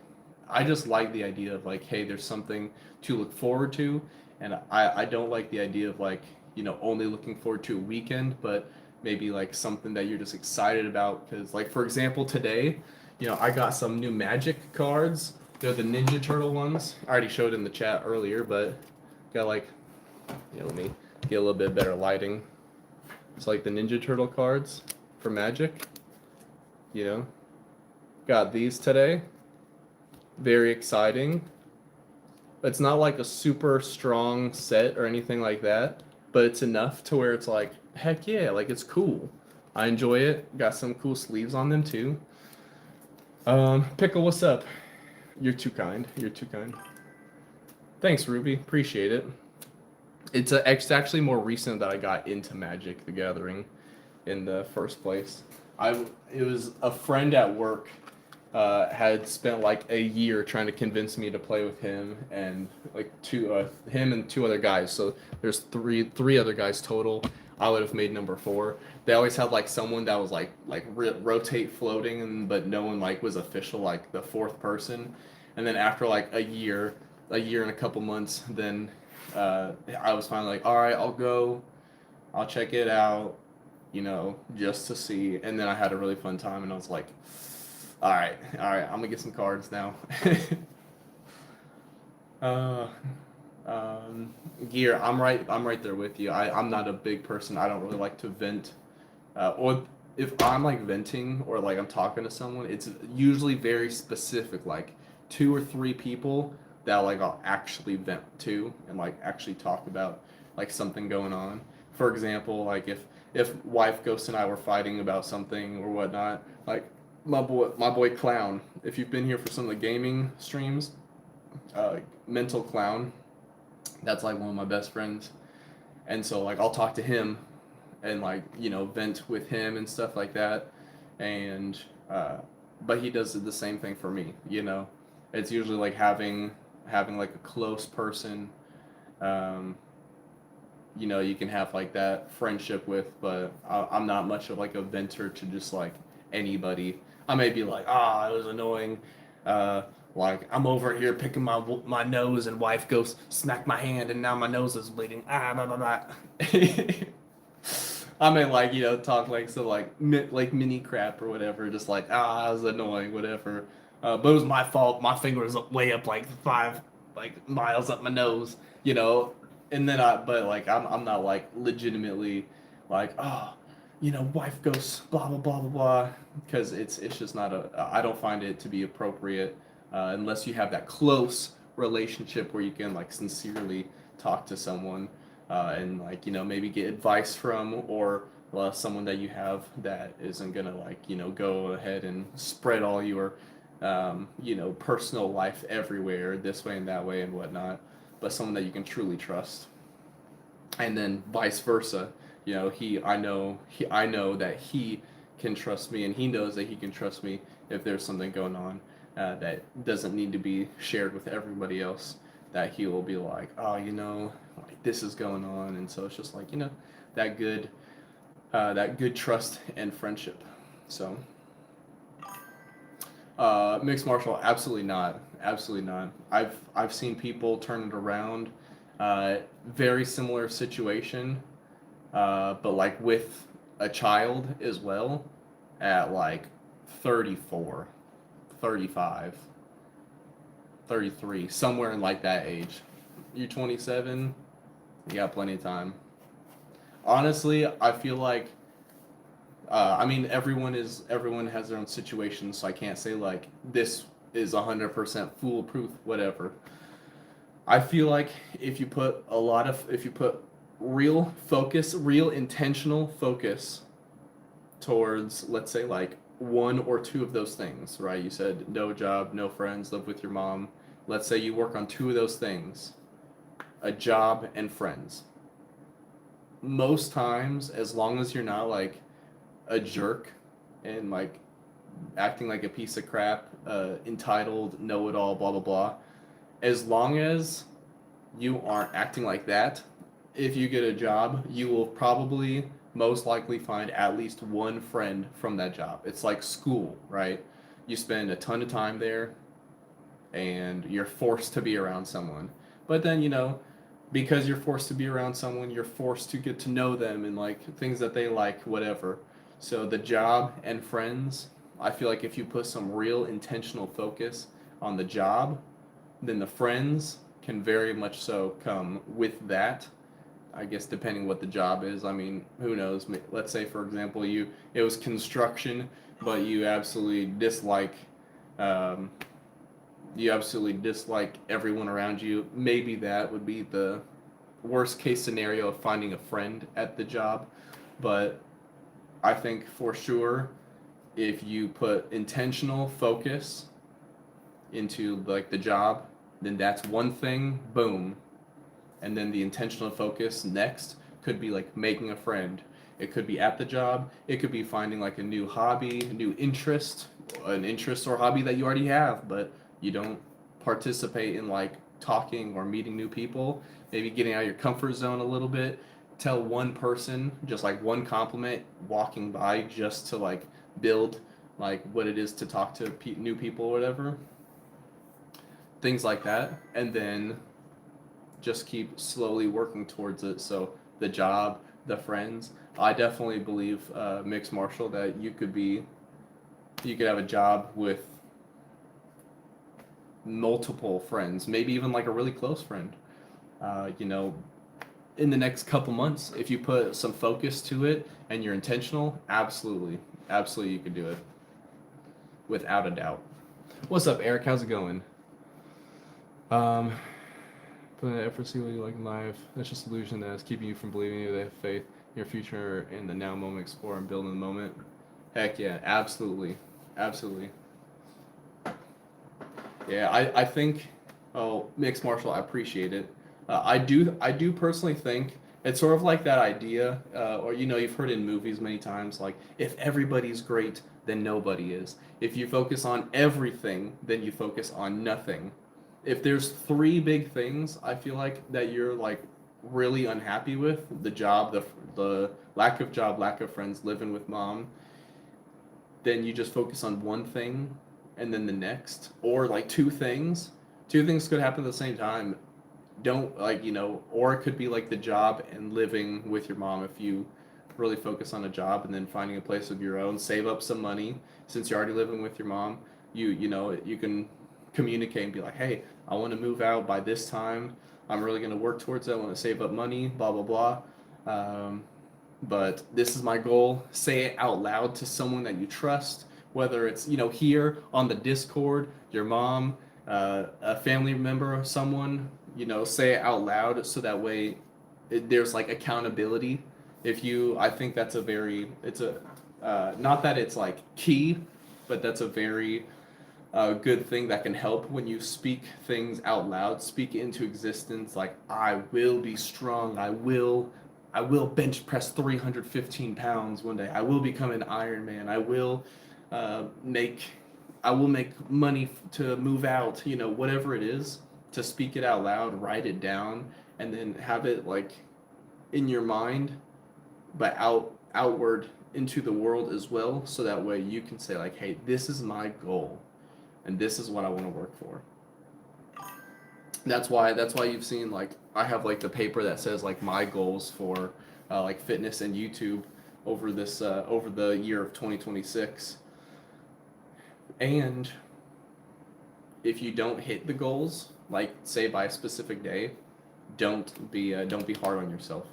I just like the idea of like, hey, there's something to look forward to, and I don't like the idea of like, only looking forward to a weekend, but maybe like something that you're just excited about. Because like for example, today, I got some new Magic cards. They're the Ninja Turtle ones. I already showed in the chat earlier, but got like, let me get a little bit better lighting. It's like the Ninja Turtle cards for Magic. Got these today. Very exciting. It's not like a super strong set or anything like that, but it's enough to where it's like, heck yeah, like it's cool. I enjoy it. Got some cool sleeves on them too. Pickle, what's up? You're too kind. You're too kind. Thanks, Ruby. Appreciate it. It's actually more recent that I got into Magic the Gathering in the first place. It was a friend at work had spent like a year trying to convince me to play with him and like him and two other guys. So there's three other guys total. I would have made number 4. They always had like someone that was like rotate floating, but no one like was official, like the 4th person. And then after like a year and a couple months, then I was finally like, all right, I'll go, I'll check it out, just to see. And then I had a really fun time, and I was like, all right, I'm gonna get some cards now. uh, Gear, I'm right there with you. I'm not a big person. I don't really like to vent, or if I'm like venting or like I'm talking to someone, it's usually very specific, like 2 or 3 people that like I'll actually vent to and like actually talk about like something going on. For example, like if wife Ghost and I were fighting about something or whatnot, like my boy Clown. If you've been here for some of the gaming streams, Mental Clown, that's like one of my best friends, and so like I'll talk to him and like vent with him and stuff like that, and but he does the same thing for me. It's usually like having like a close person, um, you can have like that friendship with, but I'm not much of like a venter to just like anybody. I may be like, it was annoying. Like I'm over here picking my nose, and wife goes smack my hand, and now my nose is bleeding. Blah blah blah. I may like talk like so like mini crap or whatever, just like it was annoying, whatever. But it was my fault. My finger was way up like 5 like miles up my nose, and then but like I'm not like legitimately like wife goes blah blah blah blah blah, because it's just not I don't find it to be appropriate unless you have that close relationship where you can like sincerely talk to someone and like maybe get advice from, or someone that you have that isn't gonna like go ahead and spread all your personal life everywhere this way and that way and whatnot, but someone that you can truly trust. And then vice versa, I know that he can trust me, and he knows that he can trust me if there's something going on that doesn't need to be shared with everybody else, that he will be like, like this is going on. And so it's just like that good trust and friendship. So mixed martial art, absolutely not. Absolutely not. I've seen people turn it around. Very similar situation, but like with a child as well, at like 34, 35, 33, somewhere in like that age. You're 27, you got plenty of time. Honestly, I feel like I mean, everyone has their own situation, so I can't say like this is 100% foolproof, whatever. I feel like if you put real focus, real intentional focus towards, let's say, like 1 or 2 of those things, right? You said no job, no friends, live with your mom. Let's say you work on 2 of those things. a job, and friends. Most times, as long as you're not like a jerk and like acting like a piece of crap, entitled, know it all, blah blah blah. As long as you aren't acting like that, if you get a job, you will probably most likely find at least one friend from that job. It's like school, right? You spend a ton of time there and you're forced to be around someone. But then, because you're forced to be around someone, you're forced to get to know them and like things that they like, whatever. So the job and friends, I feel like if you put some real intentional focus on the job, then the friends can very much so come with that. I guess depending what the job is. I mean, who knows? Let's say, for example, it was construction, but um, you absolutely dislike everyone around you. Maybe that would be the worst case scenario of finding a friend at the job. But I think for sure, if you put intentional focus into like the job, then that's one thing, boom. And then the intentional focus next could be like making a friend. It could be at the job, it could be finding like a new hobby, a new interest, an interest or hobby that you already have, but you don't participate in like talking or meeting new people. Maybe getting out of your comfort zone a little bit. Tell one person, just like one compliment walking by, just to like build like what it is to talk to new people or whatever. Things like that. And then just keep slowly working towards it. So the job, the friends. I definitely believe, mixed martial, that you could have a job with multiple friends, maybe even like a really close friend. You know, in the next couple months, if you put some focus to it and you're intentional, absolutely, absolutely, you could do it without a doubt. What's up, Eric? How's it going? Um, Put in effort, see what you like in life. That's just illusion that is keeping you from believing you. They have faith in your future in the now moment, explore and build in the moment. Heck yeah, absolutely, absolutely. Yeah, I think, oh, mixed martial, I appreciate it. I do personally think it's sort of like that idea, or you've heard it in movies many times, like if everybody's great, then nobody is. If you focus on everything, then you focus on nothing. If there's three big things, I feel like that you're like really unhappy with: the job, the lack of job, lack of friends, living with mom, then you just focus on one thing and then the next, or like two things. Two things could happen at the same time. Don't like, or it could be like the job and living with your mom. If you really focus on a job and then finding a place of your own, save up some money since you're already living with your mom. You can communicate and be like, hey, I want to move out by this time. I'm really going to work towards it. I want to save up money, blah blah blah. But this is my goal. Say it out loud to someone that you trust, whether it's here on the Discord, your mom, a family member, someone. Say it out loud so that way there's like accountability. I think that's a very, it's a, not that it's like key, but that's a very good thing that can help when you speak things out loud, speak into existence. Like, I will be strong. I will bench press 315 pounds one day. I will become an Iron Man. Uh, make I will make money to move out. Whatever it is, to speak it out loud, write it down, and then have it like in your mind, but outward into the world as well. So that way you can say like, hey, this is my goal, and this is what I want to work for. That's why you've seen like I have like the paper that says like my goals for like fitness and YouTube over the year of 2026. And if you don't hit the goals, like say by a specific day, don't be hard on yourself.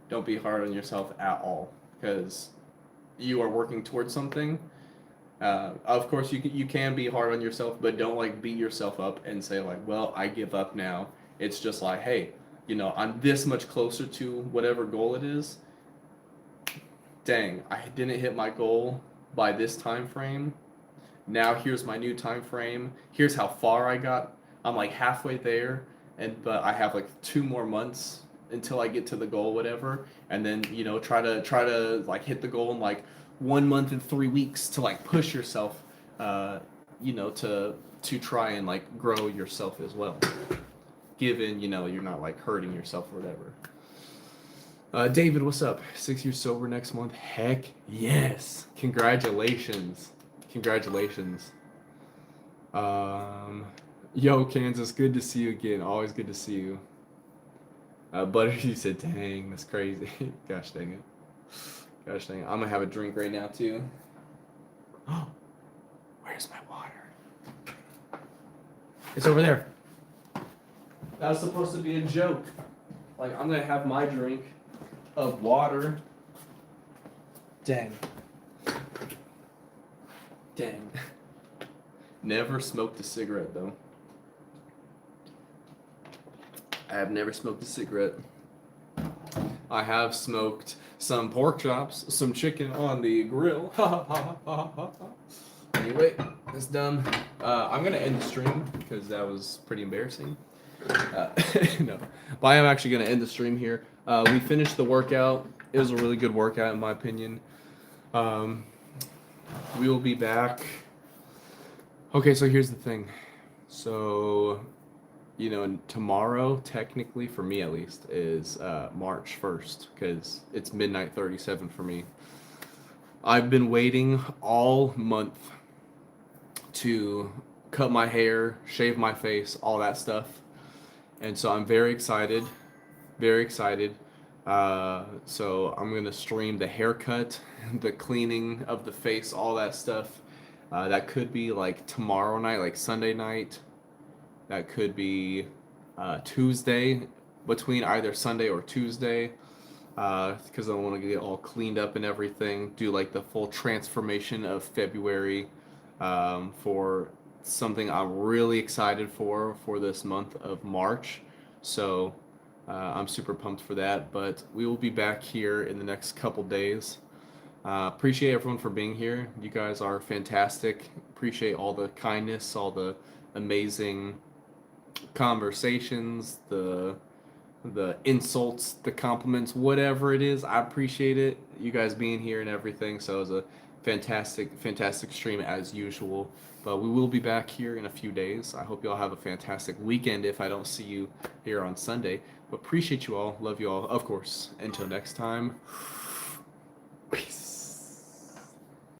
Don't be hard on yourself at all, because you are working towards something. Of course, you can be hard on yourself, but don't like beat yourself up and say like, well, I give up now. It's just like, hey, I'm this much closer to whatever goal it is. Dang, I didn't hit my goal by this time frame. Now here's my new time frame. Here's how far I got. I'm like halfway there, but I have like 2 more months until I get to the goal, whatever, and then try to like hit the goal in like 1 month and 3 weeks to like push yourself, to try and like grow yourself as well, given you're not like hurting yourself or whatever. David, what's up? 6 years sober next month. Heck yes! Congratulations. Yo, Kansas, good to see you again. Always good to see you. Butter, you said, dang, that's crazy. Gosh dang it. I'm gonna have a drink right now, too. Oh, where's my water? It's over there. That was supposed to be a joke. Like, I'm gonna have my drink of water. Dang. Never smoked a cigarette, though. I have never smoked a cigarette. I have smoked some pork chops, some chicken on the grill. Anyway, that's done. I'm gonna end the stream because that was pretty embarrassing. No, but I am actually gonna end the stream here. We finished the workout. It was a really good workout in my opinion. We will be back. Okay, so here's the thing. So, tomorrow, technically, for me at least, is March 1st, because it's midnight 37 for me. I've been waiting all month to cut my hair, shave my face, all that stuff. And so I'm very excited. So I'm going to stream the haircut, the cleaning of the face, all that stuff. That could be like tomorrow night, like Sunday night. That could be Tuesday, between either Sunday or Tuesday, because I want to get all cleaned up and everything. Do like the full transformation of February for something I'm really excited for this month of March. So I'm super pumped for that. But we will be back here in the next couple days. Appreciate everyone for being here. You guys are fantastic. Appreciate all the kindness, all the amazing conversations, the insults, the compliments, whatever it is. I appreciate it. You guys being here and everything. So it was a fantastic stream as usual. But we will be back here in a few days. I hope you all have a fantastic weekend if I don't see you here on Sunday. But appreciate you all. Love you all, of course. Until next time. Peace.